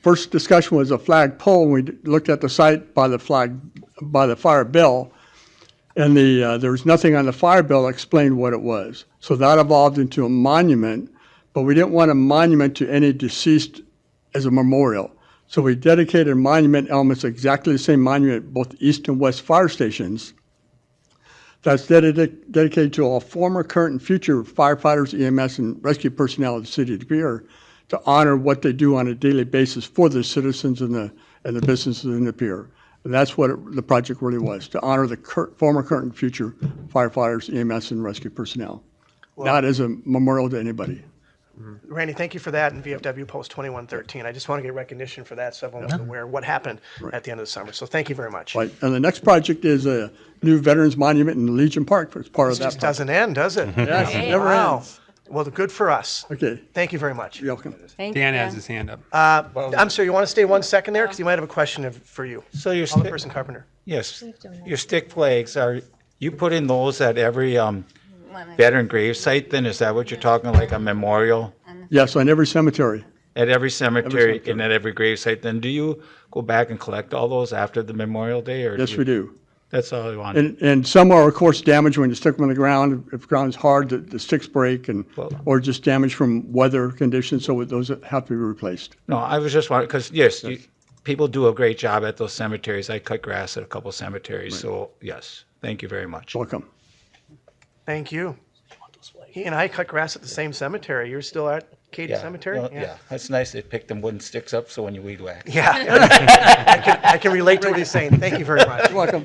Speaker 16: first discussion was a flag pole, and we looked at the site by the fire bell, and there was nothing on the fire bell that explained what it was. So that evolved into a monument, but we didn't want a monument to any deceased as a memorial. So we dedicated monument elements, exactly the same monument, at both east and west fire stations. That's dedicated to all former, current, and future firefighters, EMS, and rescue personnel of the city of De Pere to honor what they do on a daily basis for the citizens and the businesses in De Pere. And that's what the project really was, to honor the former, current, and future firefighters, EMS, and rescue personnel, not as a memorial to anybody.
Speaker 1: Randy, thank you for that in VFW Post 2113. I just want to get recognition for that so everyone's aware of what happened at the end of the summer. So thank you very much.
Speaker 16: Right, and the next project is a new Veterans Monument in Legion Park. It's part of
Speaker 1: It
Speaker 16: that
Speaker 1: just
Speaker 16: project.
Speaker 1: doesn't end, does it?
Speaker 16: Yes, it never
Speaker 1: Wow.
Speaker 16: ends.
Speaker 1: Well, good for us.
Speaker 16: Okay,
Speaker 1: Thank you very much.
Speaker 16: you're welcome.
Speaker 3: Thank
Speaker 4: Dan
Speaker 3: you.
Speaker 4: has his hand up.
Speaker 1: I'm sorry, you want to stay 1 second there? Because you might have a question for you.
Speaker 11: So your
Speaker 1: Alderperson Carpenter.
Speaker 11: yes, your stick flags, are you putting those at every veteran grave site then? Is that what you're talking, like a memorial?
Speaker 16: Yes, on every cemetery.
Speaker 11: At every cemetery
Speaker 16: cemetery.
Speaker 11: and at every grave site, then do you go back and collect all those after the Memorial Day, or?
Speaker 16: Yes, we do.
Speaker 11: That's all I wanted.
Speaker 16: And some are, of course, damaged when you stick them on the ground. If the ground is hard, the sticks break, or just damaged from weather conditions, so those have to be replaced.
Speaker 11: No, I was just wondering, because, yes, people do a great job at those cemeteries. I cut grass at a couple cemeteries, so, yes, thank you very much.
Speaker 16: Welcome.
Speaker 1: Thank you. He and I cut grass at the same cemetery. You're still at Katy Cemetery?
Speaker 11: well, yeah, that's nice. They pick them wooden sticks up, so when you weed whack.
Speaker 1: Yeah. I can relate to what he's saying. Thank you very much.
Speaker 16: Welcome.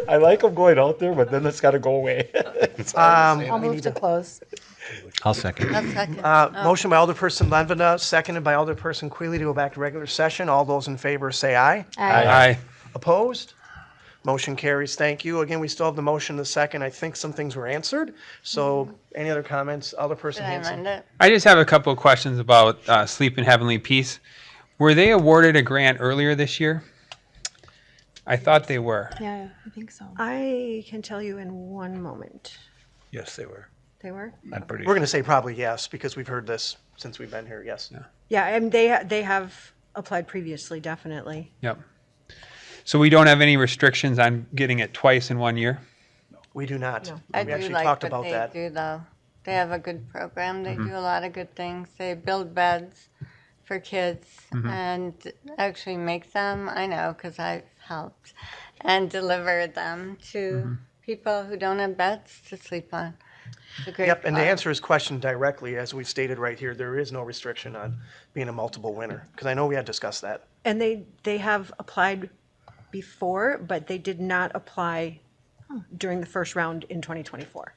Speaker 11: I like them going out there, but then it's got to go away.
Speaker 12: I'll move to close.
Speaker 13: I'll second.
Speaker 3: A second.
Speaker 1: Motion by Alderperson Lenvina, seconded by Alderperson Quealy to go back to regular session. All those in favor say aye.
Speaker 4: Aye.
Speaker 1: Opposed? Motion carries. Thank you. Again, we still have the motion in the second. I think some things were answered. So any other comments? Alderperson
Speaker 3: Did I
Speaker 1: Hanson.
Speaker 3: amend it?
Speaker 4: I just have a couple of questions about Sleep in Heavenly Peace. Were they awarded a grant earlier this year? I thought they were.
Speaker 12: Yeah, I think so.
Speaker 2: I can tell you in one moment.
Speaker 11: Yes, they were.
Speaker 2: They were?
Speaker 11: I'm pretty
Speaker 1: We're going to say probably yes, because we've heard this since we've been here. Yes.
Speaker 2: Yeah, and they have applied previously, definitely.
Speaker 4: Yep. So we don't have any restrictions on getting it twice in 1 year?
Speaker 1: We do not.
Speaker 3: I
Speaker 1: We
Speaker 3: do
Speaker 1: actually
Speaker 3: like
Speaker 1: talked
Speaker 3: what
Speaker 1: about
Speaker 3: they
Speaker 1: that.
Speaker 3: do, though. They have a good program. They do a lot of good things. They build beds for kids and actually make them, I know because I've helped, and deliver them to people who don't have beds to sleep on. It's a great
Speaker 1: Yep, and to
Speaker 3: cause.
Speaker 1: answer his question directly, as we've stated right here, there is no restriction on being a multiple winner, because I know we had discussed that.
Speaker 2: And they have applied before, but they did not apply during the first round in 2024.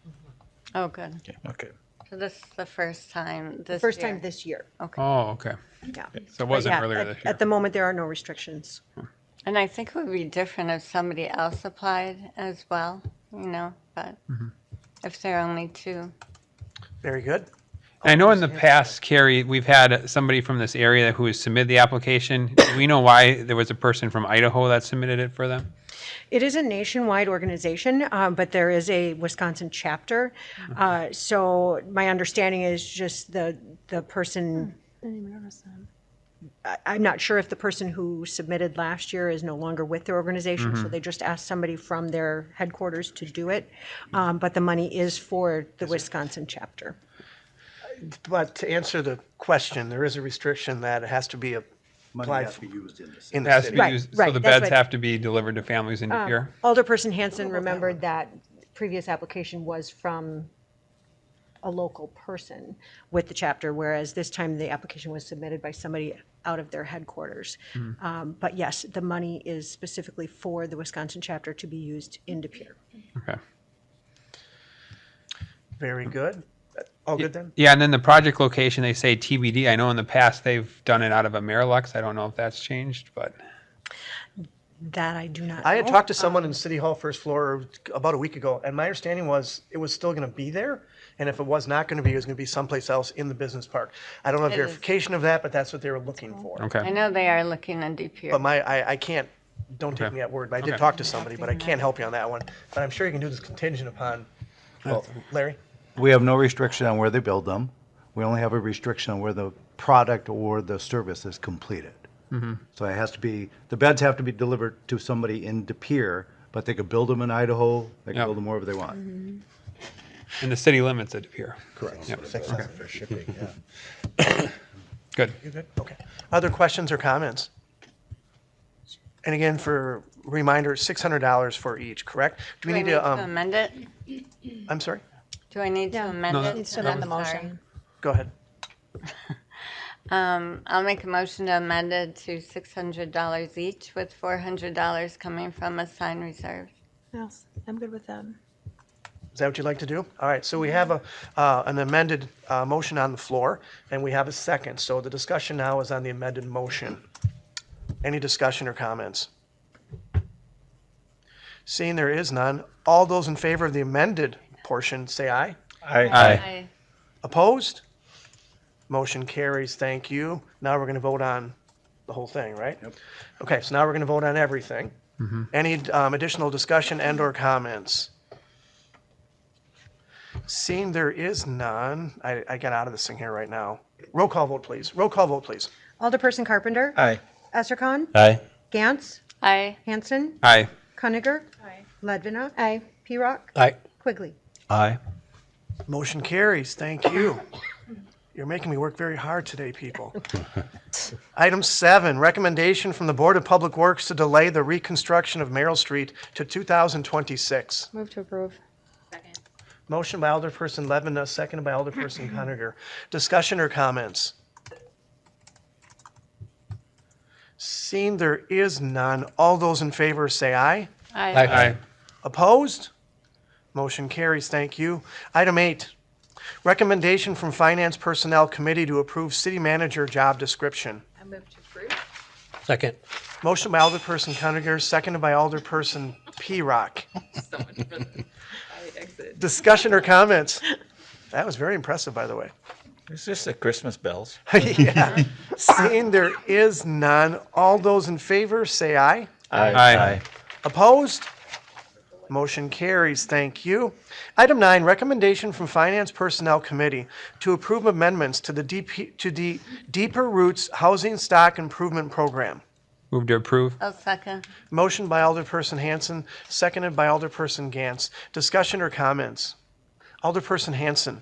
Speaker 3: Oh, good.
Speaker 11: Okay.
Speaker 3: So this is the first time this
Speaker 2: First
Speaker 3: year.
Speaker 2: time this year.
Speaker 4: Oh, okay.
Speaker 2: Yeah.
Speaker 4: So it
Speaker 2: But
Speaker 4: wasn't
Speaker 2: yeah,
Speaker 4: earlier this year.
Speaker 2: At the moment, there are no restrictions.
Speaker 3: And I think it would be different if somebody else applied as well, but if there are only two.
Speaker 1: Very good.
Speaker 4: I know in the past, Carrie, we've had somebody from this area who has submitted the application. Do we know why there was a person from Idaho that submitted it for them?
Speaker 2: It is a nationwide organization, but there is a Wisconsin chapter. So my understanding is just the person,
Speaker 12: I didn't even notice that.
Speaker 2: I'm not sure if the person who submitted last year is no longer with their organization, so they just asked somebody from their headquarters to do it. But the money is for the Wisconsin chapter.
Speaker 1: But to answer the question, there is a restriction that it has to be applied
Speaker 13: has to be used in this.
Speaker 1: in
Speaker 4: It
Speaker 1: the
Speaker 4: has to
Speaker 1: city.
Speaker 4: be
Speaker 2: Right,
Speaker 4: used, so
Speaker 2: right,
Speaker 4: the
Speaker 2: that's
Speaker 4: beds
Speaker 2: what-
Speaker 4: have to be delivered to families in De Pere?
Speaker 2: Alderperson Hanson remembered that previous application was from a local person with the chapter, whereas this time the application was submitted by somebody out of their headquarters. But yes, the money is specifically for the Wisconsin chapter to be used in De Pere.
Speaker 4: Okay.
Speaker 1: Very good. All good then?
Speaker 4: Yeah, and then the project location, they say TBD. I know in the past they've done it out of a Marilux. I don't know if that's changed, but
Speaker 2: That I do not know.
Speaker 1: I had talked to someone in City Hall first floor about a week ago, and my understanding was it was still going to be there, and if it was not going to be, it was going to be someplace else in the business park. I don't have
Speaker 3: It is.
Speaker 1: verification of that, but that's what they were looking for.
Speaker 3: I
Speaker 4: okay.
Speaker 3: know they are looking in De Pere.
Speaker 1: But I can't, don't take
Speaker 4: Okay.
Speaker 1: me at word, but I did
Speaker 4: Okay.
Speaker 1: talk to somebody, but I can't help you on that one. But I'm sure you can do this contingent upon, well, Larry?
Speaker 13: We have no restriction on where they build them. We only have a restriction on where the product or the service is completed. So it has to be, the beds have to be delivered to somebody in De Pere, but they could build them in Idaho, they can
Speaker 4: Yep.
Speaker 13: build them wherever they want.
Speaker 4: In the city limits of De Pere.
Speaker 1: Correct.
Speaker 4: Yep.
Speaker 15: For shipping, yeah.
Speaker 4: Good.
Speaker 1: You good? Okay. Other questions or comments? And again, for reminder, $600 for each, correct? Do we
Speaker 3: Do I
Speaker 1: need to,
Speaker 3: amend it?
Speaker 1: I'm sorry?
Speaker 3: Do I need to amend it?
Speaker 12: Needs to amend the
Speaker 3: I'm sorry.
Speaker 12: motion.
Speaker 1: Go ahead.
Speaker 3: I'll make a motion to amend it to $600 each, with $400 coming from assigned reserve.
Speaker 12: Yes, I'm good with that.
Speaker 1: Is that what you'd like to do? All right, so we have an amended motion on the floor, and we have a second. So the discussion now is on the amended motion. Any discussion or comments? Seeing there is none, all those in favor of the amended portion, say aye.
Speaker 3: Aye.
Speaker 1: Opposed? Motion carries, thank you. Now we're going to vote on the whole thing, right? Yep. Okay, so now we're going to vote on everything. Any additional discussion and/or comments? Seeing there is none, I got out of this thing here right now. Roll call vote, please. Roll call vote, please.
Speaker 2: Alderperson Carpenter?
Speaker 13: Aye.
Speaker 2: Essercon?
Speaker 15: Aye.
Speaker 2: Gantz?
Speaker 3: Aye.
Speaker 2: Hanson?
Speaker 4: Aye.
Speaker 2: Kuniger? Ledvina?
Speaker 12: Aye.
Speaker 2: P-Rock?
Speaker 15: Aye.
Speaker 2: Quigley?
Speaker 13: Aye.
Speaker 1: Motion carries, thank you. You're making me work very hard today, people. Item 7, recommendation from the Board of Public Works to delay the reconstruction of Merrill Street to 2026.
Speaker 12: Move to approve.
Speaker 1: Motion by Alderperson Levin, seconded by Alderperson Conacher. Discussion or comments? Seeing there is none, all those in favor say aye.
Speaker 3: Aye.
Speaker 4: Aye.
Speaker 1: Opposed? Motion carries, thank you. Item 8, recommendation from Finance Personnel Committee to approve city manager job description.
Speaker 14: I move to approve.
Speaker 15: Second.
Speaker 1: Motion by Alderperson Conacher, seconded by Alderperson P-Rock.
Speaker 14: So much for the exit.
Speaker 1: Discussion or comments? That was very impressive, by the way.
Speaker 11: It's just the Christmas bells.
Speaker 1: Yeah. Seeing there is none, all those in favor say aye.
Speaker 4: Aye.
Speaker 1: Opposed? Motion carries, thank you. Item 9, recommendation from Finance Personnel Committee to approve amendments to the Deeper Roots Housing Stock Improvement Program.
Speaker 4: Move to approve.
Speaker 3: I'll second.
Speaker 1: Motion by Alderperson Hanson, seconded by Alderperson Gantz. Discussion or comments? Alderperson Hanson.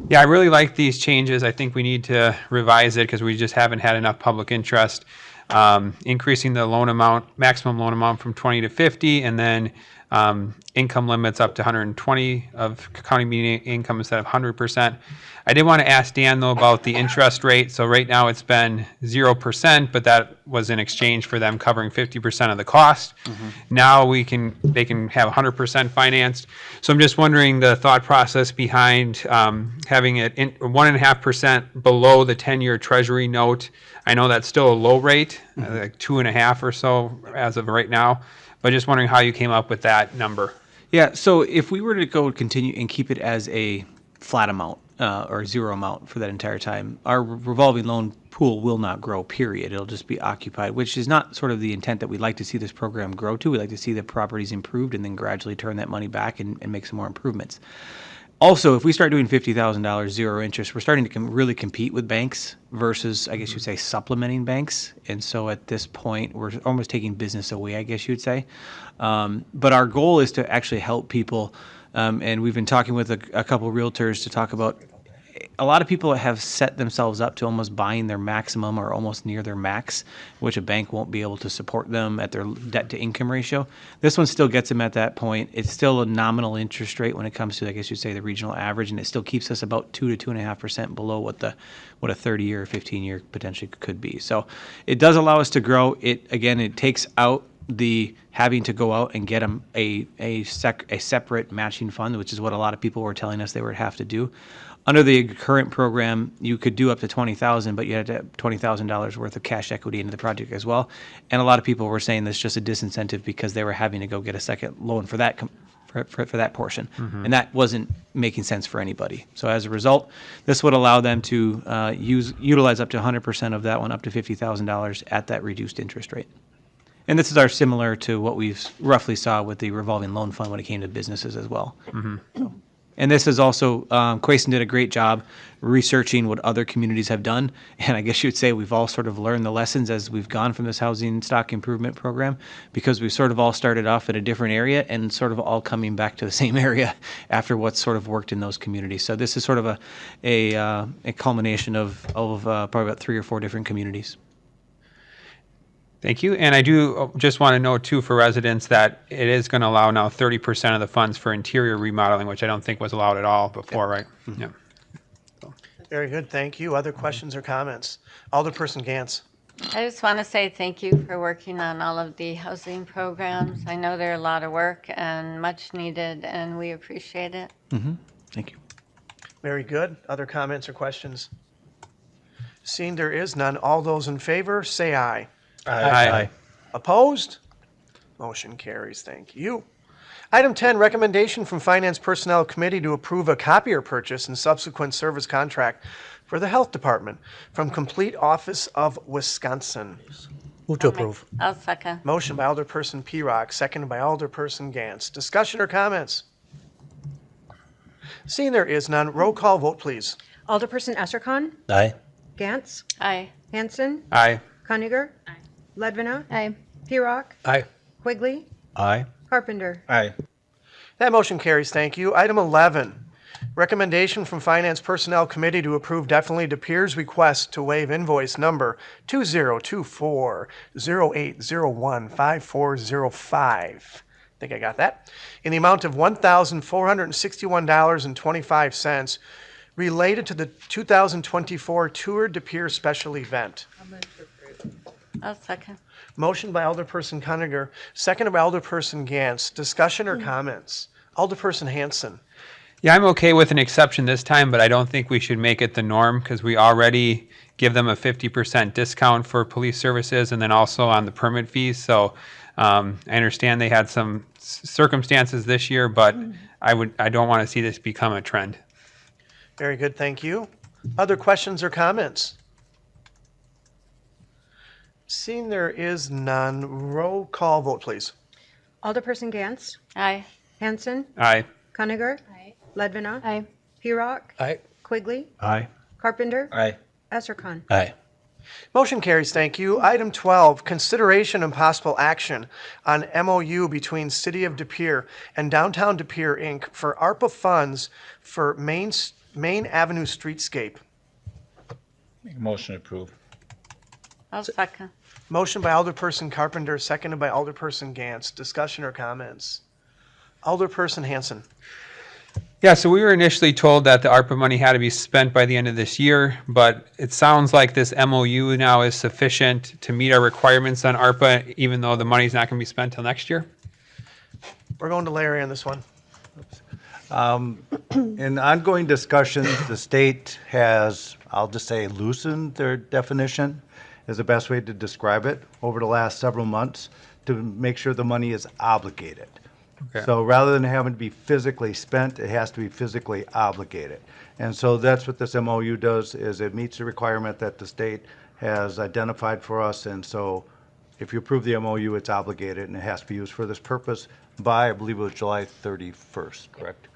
Speaker 4: Yeah, I really like these changes. I think we need to revise it because we just haven't had enough public interest. Increasing the loan amount, maximum loan amount from 20 to 50, and then income limits up to 120 of county median income instead of 100%. I did want to ask Dan though about the interest rate. So right now it's been 0%, but that was in exchange for them covering 50% of the cost. Now they can have 100% financed. So I'm just wondering the thought process behind having it 1.5% below the 10-year Treasury note. I know that's still a low rate, like 2.5 or so as of right now. But just wondering how you came up with that number.
Speaker 6: Yeah, so if we were to go continue and keep it as a flat amount or zero amount for that entire time, our revolving loan pool will not grow, period. It'll just be occupied, which is not sort of the intent that we'd like to see this program grow to. We'd like to see the properties improved and then gradually turn that money back and make some more improvements. Also, if we start doing $50,000 zero interest, we're starting to really compete with banks versus, I guess you'd say, supplementing banks. And so at this point, we're almost taking business away, I guess you'd say. But our goal is to actually help people. And we've been talking with a couple realtors to talk about, a lot of people have set themselves up to almost buying their maximum or almost near their max, which a bank won't be able to support them at their debt to income ratio. This one still gets them at that point. It's still a nominal interest rate when it comes to, I guess you'd say, the regional average, and it still keeps us about 2 to 2.5% below what a 30-year or 15-year potentially could be. So it does allow us to grow. It takes out the having to go out and get them a separate matching fund, which is what a lot of people were telling us they would have to do. Under the current program, you could do up to $20,000, but you had to have $20,000 worth of cash equity into the project as well. And a lot of people were saying that's just a disincentive because they were having to go get a second loan for that for that portion, and that wasn't making sense for anybody. So as a result, this would allow them to utilize up to 100% of that one, up to $50,000 at that reduced interest rate. And this is similar to what we've roughly saw with the revolving loan fund when it came to businesses as well. And this is also, Quason did a great job researching what other communities have done. And I guess you'd say we've all sort of learned the lessons as we've gone from this housing stock improvement program, because we've sort of all started off at a different area and sort of all coming back to the same area after what's sort of worked in those communities. So this is sort of a culmination of probably about 3 or 4 different communities.
Speaker 4: Thank you. And I do just want to note, too, for residents that it is going to allow now 30% of the funds for interior remodeling, which I don't think was allowed at all before, right? Yeah.
Speaker 1: Very good, thank you. Other questions or comments? Alderperson Gantz.
Speaker 3: I just want to say thank you for working on all of the housing programs. I know they're a lot of work and much needed, and we appreciate it.
Speaker 6: Thank you.
Speaker 1: Very good. Other comments or questions? Seeing there is none, all those in favor, say aye.
Speaker 4: Aye.
Speaker 1: Opposed? Motion carries. Thank you. Item 10, recommendation from Finance Personnel Committee to approve a copier purchase and subsequent service contract for the Health Department from Complete Office of Wisconsin.
Speaker 15: Move to approve.
Speaker 3: I'll second.
Speaker 1: Motion by Alderperson P-Rock, seconded by Alderperson Gantz. Discussion or comments? Seeing there is none, roll call vote, please.
Speaker 2: Alderperson Essercon,
Speaker 15: Aye.
Speaker 2: Gantz,
Speaker 3: Aye.
Speaker 2: Hanson,
Speaker 4: Aye.
Speaker 2: Coniger, Ledvina,
Speaker 9: Aye.
Speaker 2: P-Rock,
Speaker 15: Aye.
Speaker 2: Quigley,
Speaker 13: Aye.
Speaker 2: Carpenter.
Speaker 11: Aye.
Speaker 1: That motion carries. Thank you. Item 11, recommendation from Finance Personnel Committee to approve Definitely De Pere's request to waive invoice number 2024-0801-5405. I think I got that. In the amount of $1,461.25 related to the 2024 Tour De Pere special event.
Speaker 3: I'll second.
Speaker 1: Motion by Alderperson Coniger, seconded by Alderperson Gantz. Discussion or comments? Alderperson Hanson.
Speaker 4: Yeah, I'm okay with an exception this time, but I don't think we should make it the norm because we already give them a 50% discount for police services and then also on the permit fees. So I understand they had some circumstances this year, but I don't want to see this become a trend.
Speaker 1: Very good, thank you. Other questions or comments? Seeing there is none, roll call vote, please.
Speaker 2: Alderperson Gantz,
Speaker 3: Aye.
Speaker 2: Hanson,
Speaker 4: Aye.
Speaker 2: Coniger, Ledvina,
Speaker 9: Aye.
Speaker 2: P-Rock,
Speaker 15: Aye.
Speaker 2: Quigley,
Speaker 13: Aye.
Speaker 2: Carpenter,
Speaker 11: Aye.
Speaker 2: Essercon.
Speaker 15: Aye.
Speaker 1: Motion carries, thank you. Item 12, consideration and possible action on MOU between City of De Pere and Downtown De Pere, Inc. for ARPA funds for Main Avenue Streetscape.
Speaker 11: Make a motion to approve.
Speaker 3: I'll second.
Speaker 1: Motion by Alderperson Carpenter, seconded by Alderperson Gantz. Discussion or comments? Alderperson Hanson.
Speaker 4: Yeah, so we were initially told that the ARPA money had to be spent by the end of this year, but it sounds like this MOU now is sufficient to meet our requirements on ARPA, even though the money's not going to be spent till next year.
Speaker 1: We're going to Larry on this one.
Speaker 13: In ongoing discussions, the state has, I'll just say, loosened their definition, is the best way to describe it, over the last several months to make sure the money is obligated.
Speaker 4: Okay.
Speaker 13: So rather than having to be physically spent, it has to be physically obligated. And so that's what this MOU does, is it meets the requirement that the state has identified for us. And so if you approve the MOU, it's obligated and it has to be used for this purpose by, I believe it was July 31st, correct?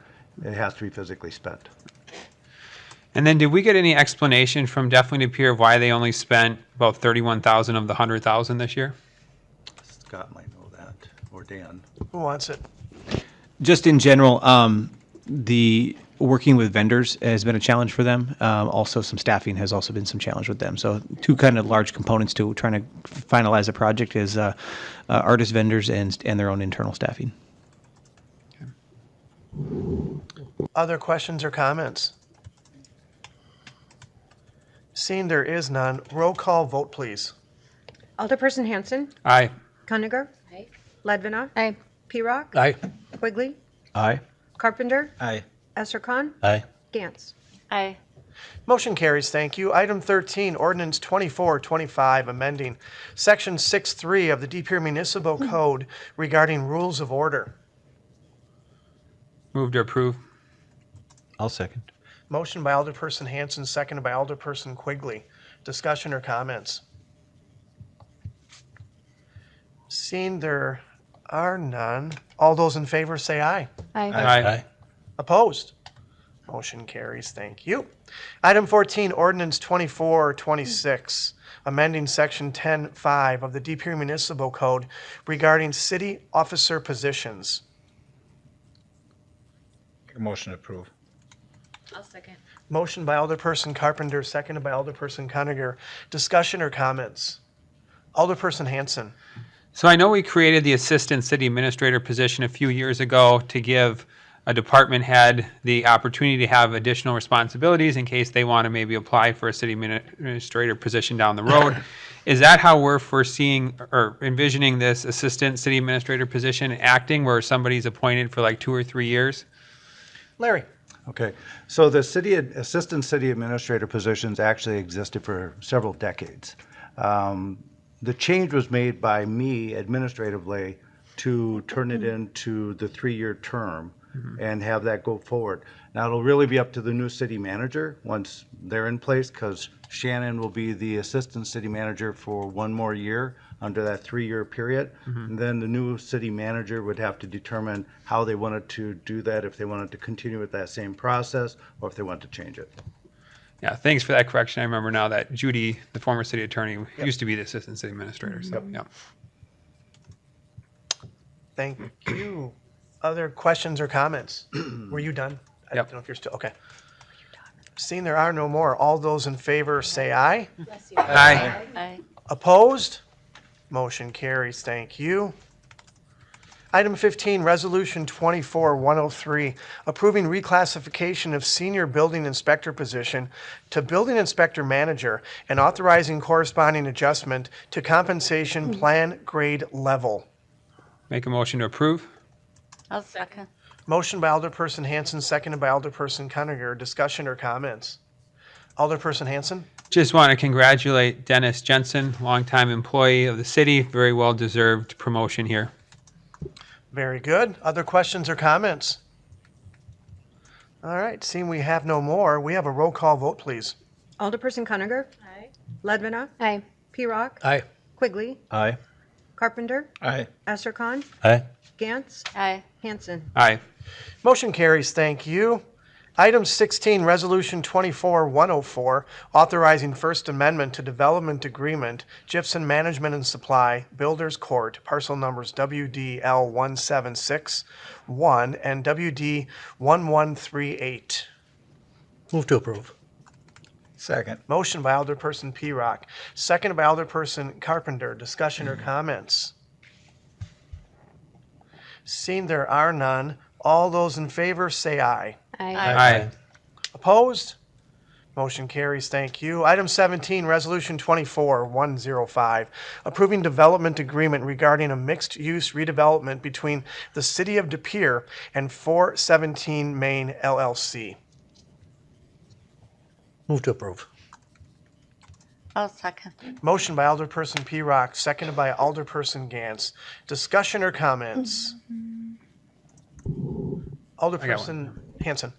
Speaker 17: it has to be physically spent.
Speaker 4: And then did we get any explanation from Definitely De Pere of why they only spent about 31,000 of the 100,000 this year?
Speaker 17: Scott might know that, or Dan.
Speaker 1: Who wants it?
Speaker 6: Just in general, the working with vendors has been a challenge for them. Also, some staffing has also been some challenge with them. So two kind of large components to trying to finalize a project is artist vendors and their own internal staffing.
Speaker 1: Other questions or comments? Seeing there is none, roll call vote, please.
Speaker 2: Alderperson Hanson.
Speaker 4: Aye.
Speaker 2: Cuniger.
Speaker 12: Aye.
Speaker 2: Ledvina.
Speaker 9: Aye.
Speaker 2: P-Rock.
Speaker 15: Aye.
Speaker 2: Quigley.
Speaker 13: Aye.
Speaker 2: Carpenter.
Speaker 11: Aye.
Speaker 2: Esser Khan.
Speaker 13: Aye.
Speaker 2: Gantz.
Speaker 3: Aye.
Speaker 1: Motion carries, thank you. Item 13, Ordinance 2425, amending Section 6.3 of the De Pere Municipal Code regarding rules of order.
Speaker 4: Move to approve.
Speaker 13: I'll second.
Speaker 1: Motion by Alderperson Hanson, seconded by Alderperson Quigley. Discussion or comments? Seeing there are none, all those in favor say aye.
Speaker 9: Aye.
Speaker 4: Aye.
Speaker 1: Opposed? Motion carries, thank you. Item 14, Ordinance 2426, amending Section 10.5 of the De Pere Municipal Code regarding city officer positions.
Speaker 11: Make a motion to approve.
Speaker 14: I'll second.
Speaker 1: Motion by Alderperson Carpenter, seconded by Alderperson Cuniger. Discussion or comments? Alderperson Hanson.
Speaker 4: So I know we created the Assistant City Administrator position a few years ago to give a department head the opportunity to have additional responsibilities in case they want to maybe apply for a city administrator position down the road. Is that how we're foreseeing or envisioning this Assistant City Administrator position acting, where somebody's appointed for like 2 or 3 years?
Speaker 1: Larry.
Speaker 17: Okay, so the assistant city administrator positions actually existed for several decades. The change was made by me administratively to turn it into the 3-year term and have that go forward. Now, it'll really be up to the new city manager once they're in place, because Shannon will be the assistant city manager for 1 more year under that 3-year period. And then the new city manager would have to determine how they wanted to do that, if they wanted to continue with that same process or if they want to change it.
Speaker 4: Yeah, thanks for that correction. I remember now that Judy, the former city attorney, used to be the Assistant City Administrator. So, yeah.
Speaker 1: Thank you. Other questions or comments? Were you done? I
Speaker 4: Yep.
Speaker 1: don't know if you're still, okay. Seeing there are no more, all those in favor say aye.
Speaker 4: Aye.
Speaker 3: Aye.
Speaker 1: Opposed? Motion carries, thank you. Item 15, Resolution 24-103, approving reclassification of senior building inspector position to building inspector manager and authorizing corresponding adjustment to compensation plan grade level.
Speaker 4: Make a motion to approve.
Speaker 3: I'll second.
Speaker 1: Motion by Alderperson Hanson, seconded by Alderperson Cuniger. Discussion or comments? Alderperson Hanson?
Speaker 4: Just want to congratulate Dennis Jensen, longtime employee of the city. Very well-deserved promotion here.
Speaker 1: Very good. Other questions or comments? All right, seeing we have no more, we have a roll call vote, please.
Speaker 2: Alderperson Cuniger.
Speaker 14: Aye.
Speaker 2: Ledvina.
Speaker 9: Aye.
Speaker 2: P-Rock.
Speaker 15: Aye.
Speaker 2: Quigley.
Speaker 13: Aye.
Speaker 2: Carpenter.
Speaker 11: Aye.
Speaker 2: Esser Khan.
Speaker 13: Aye.
Speaker 2: Gantz.
Speaker 3: Aye.
Speaker 2: Hanson.
Speaker 4: Aye.
Speaker 1: Motion carries, thank you. Item 16, Resolution 24-104, authorizing First Amendment to Development Agreement, Gypsum Management and Supply, Builders Court, parcel numbers WDL1761 and WD1138.
Speaker 15: Move to approve.
Speaker 11: Second.
Speaker 1: Motion by Alderperson P-Rock, seconded by Alderperson Carpenter. Discussion or comments? Seeing there are none, all those in favor say aye.
Speaker 9: Aye.
Speaker 4: Aye.
Speaker 1: Opposed? Motion carries, thank you. Item 17, Resolution 24-105, approving development agreement regarding a mixed-use redevelopment between the City of De Pere and 417 Main LLC.
Speaker 15: Move to approve.
Speaker 3: I'll second.
Speaker 1: Motion by Alderperson P-Rock, seconded by Alderperson Gantz. Discussion or comments? Alderperson Hanson.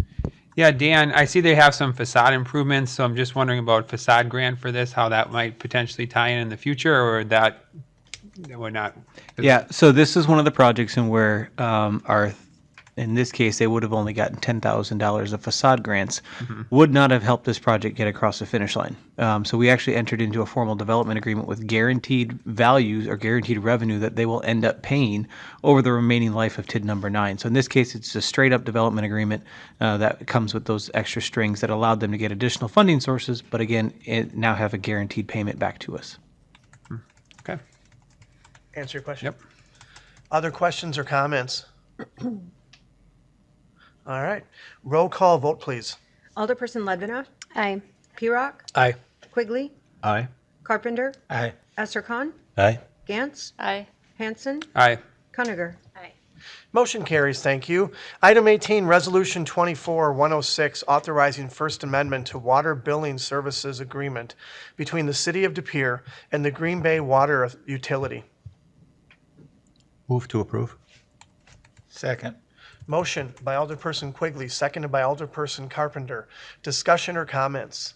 Speaker 4: Yeah, Dan, I see they have some facade improvements, so I'm just wondering about facade grant for this, how that might potentially tie in the future, or that would not.
Speaker 6: Yeah, so this is one of the projects in where our In this case, they would have only gotten $10,000 of facade grants, would not have helped this project get across the finish line. So we actually entered into a formal development agreement with guaranteed values or guaranteed revenue that they will end up paying over the remaining life of TID number 9. So in this case, it's a straight up development agreement that comes with those extra strings that allowed them to get additional funding sources, but again, it now have a guaranteed payment back to us.
Speaker 4: Okay.
Speaker 1: Answer your question?
Speaker 4: Yep.
Speaker 1: Other questions or comments? All right. Roll call vote, please.
Speaker 2: Alderperson Ledvina,
Speaker 9: Aye.
Speaker 2: Pirock,
Speaker 15: Aye.
Speaker 2: Quigley,
Speaker 13: Aye.
Speaker 2: Carpenter,
Speaker 11: Aye.
Speaker 2: Esser Khan,
Speaker 13: Aye.
Speaker 2: Gantz,
Speaker 3: Aye.
Speaker 2: Hanson,
Speaker 4: Aye.
Speaker 2: Cuniger.
Speaker 1: Motion carries, thank you. Item 18, Resolution 24-106, authorizing First Amendment to Water Billing Services Agreement between the City of De Pere and the Green Bay Water Utility.
Speaker 13: Move to approve.
Speaker 11: Second.
Speaker 1: Motion by Alderperson Quigley, seconded by Alderperson Carpenter. Discussion or comments?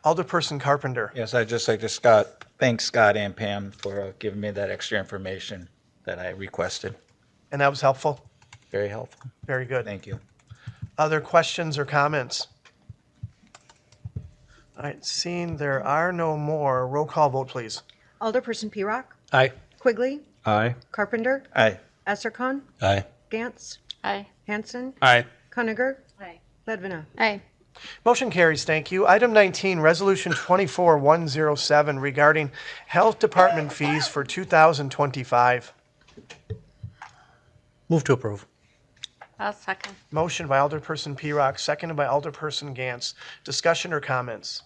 Speaker 1: Alderperson Carpenter.
Speaker 11: Yes, I'd just like to thank Scott and Pam for giving me that extra information that I requested.
Speaker 1: And that was helpful?
Speaker 11: Very helpful.
Speaker 1: Very good.
Speaker 11: Thank you.
Speaker 1: Other questions or comments? All right, seeing there are no more, roll call vote, please.
Speaker 2: Alderperson Pirock,
Speaker 15: Aye.
Speaker 2: Quigley,
Speaker 13: Aye.
Speaker 2: Carpenter,
Speaker 11: Aye.
Speaker 2: Esser Khan,
Speaker 13: Aye.
Speaker 2: Gantz,
Speaker 3: Aye.
Speaker 2: Hanson,
Speaker 4: Aye.
Speaker 2: Cuniger,
Speaker 3: Aye.
Speaker 2: Ledvina.
Speaker 9: Aye.
Speaker 1: Motion carries, thank you. Item 19, Resolution 24-107 regarding Health Department fees for 2025.
Speaker 15: Move to approve.
Speaker 3: I'll second.
Speaker 1: Motion by Alderperson Pirock, seconded by Alderperson Gantz. Discussion or comments?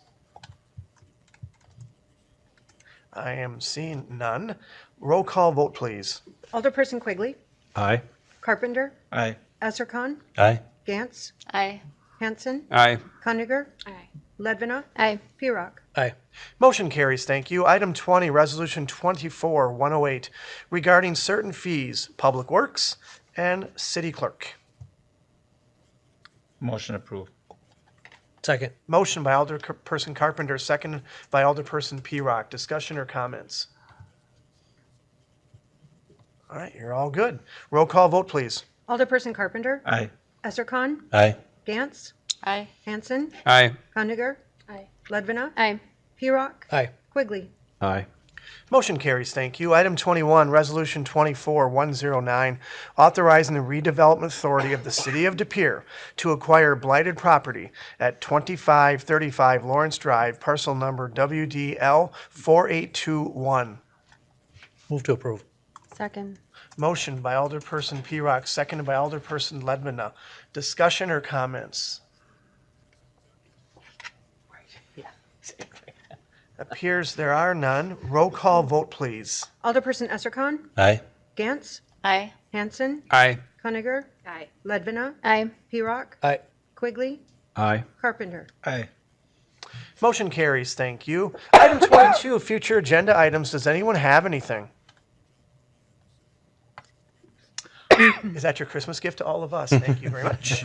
Speaker 1: I am seeing none. Roll call vote, please.
Speaker 2: Alderperson Quigley,
Speaker 13: Aye.
Speaker 2: Carpenter,
Speaker 11: Aye.
Speaker 2: Esser Khan,
Speaker 13: Aye.
Speaker 2: Gantz,
Speaker 3: Aye.
Speaker 2: Hanson,
Speaker 4: Aye.
Speaker 2: Cuniger,
Speaker 3: Aye.
Speaker 2: Ledvina,
Speaker 9: Aye.
Speaker 2: Pirock.
Speaker 15: Aye.
Speaker 1: Motion carries, thank you. Item 20, Resolution 24-108 regarding certain fees, Public Works and City Clerk.
Speaker 11: Motion approved.
Speaker 15: Second.
Speaker 1: Motion by Alderperson Carpenter, seconded by Alderperson Pirock. Discussion or comments? All right, you're all good. Roll call vote, please.
Speaker 2: Alderperson Carpenter,
Speaker 11: Aye.
Speaker 2: Esser Khan,
Speaker 13: Aye.
Speaker 2: Gantz,
Speaker 3: Aye.
Speaker 2: Hanson,
Speaker 4: Aye.
Speaker 2: Cuniger,
Speaker 3: Aye.
Speaker 2: Ledvina,
Speaker 9: Aye.
Speaker 2: Pirock,
Speaker 15: Aye.
Speaker 2: Quigley.
Speaker 13: Aye.
Speaker 1: Motion carries, thank you. Item 21, Resolution 24-109, authorizing the redevelopment authority of the City of De Pere to acquire blighted property at 2535 Lawrence Drive, parcel number WDL 4821.
Speaker 15: Move to approve.
Speaker 9: Second.
Speaker 1: Motion by Alderperson Pirock, seconded by Alderperson Ledvina. Discussion or comments? Appears there are none. Roll call vote, please.
Speaker 2: Alderperson Esser Khan,
Speaker 13: Aye.
Speaker 2: Gantz,
Speaker 3: Aye.
Speaker 2: Hanson,
Speaker 4: Aye.
Speaker 2: Cuniger,
Speaker 3: Aye.
Speaker 2: Ledvina,
Speaker 9: Aye.
Speaker 2: Pirock,
Speaker 15: Aye.
Speaker 2: Quigley,
Speaker 13: Aye.
Speaker 2: Carpenter.
Speaker 11: Aye.
Speaker 1: Motion carries, thank you. Item 22, future agenda items. Does anyone have anything? Is that your Christmas gift to all of us? Thank you very much.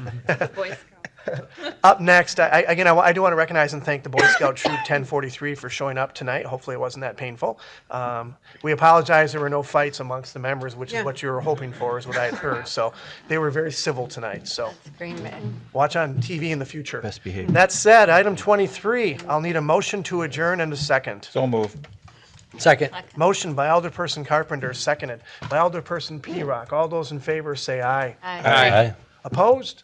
Speaker 3: Boy Scout.
Speaker 1: Up next, I do want to recognize and thank the Boy Scout Troop 1043 for showing up tonight. Hopefully it wasn't that painful. We apologize there were no fights amongst the members, which is what you were hoping for, is what I had heard. So they were very civil tonight. So
Speaker 3: Green Bay.
Speaker 1: watch on TV in the future.
Speaker 13: Best behavior.
Speaker 1: That said, item 23, I'll need a motion to adjourn and a second.
Speaker 11: So moved.
Speaker 15: Second.
Speaker 1: Motion by Alderperson Carpenter, seconded by Alderperson Pirock. All those in favor say aye.
Speaker 3: Aye.
Speaker 13: Aye.
Speaker 1: Opposed?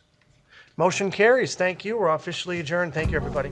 Speaker 1: Motion carries. Thank you. We're officially adjourned. Thank you, everybody.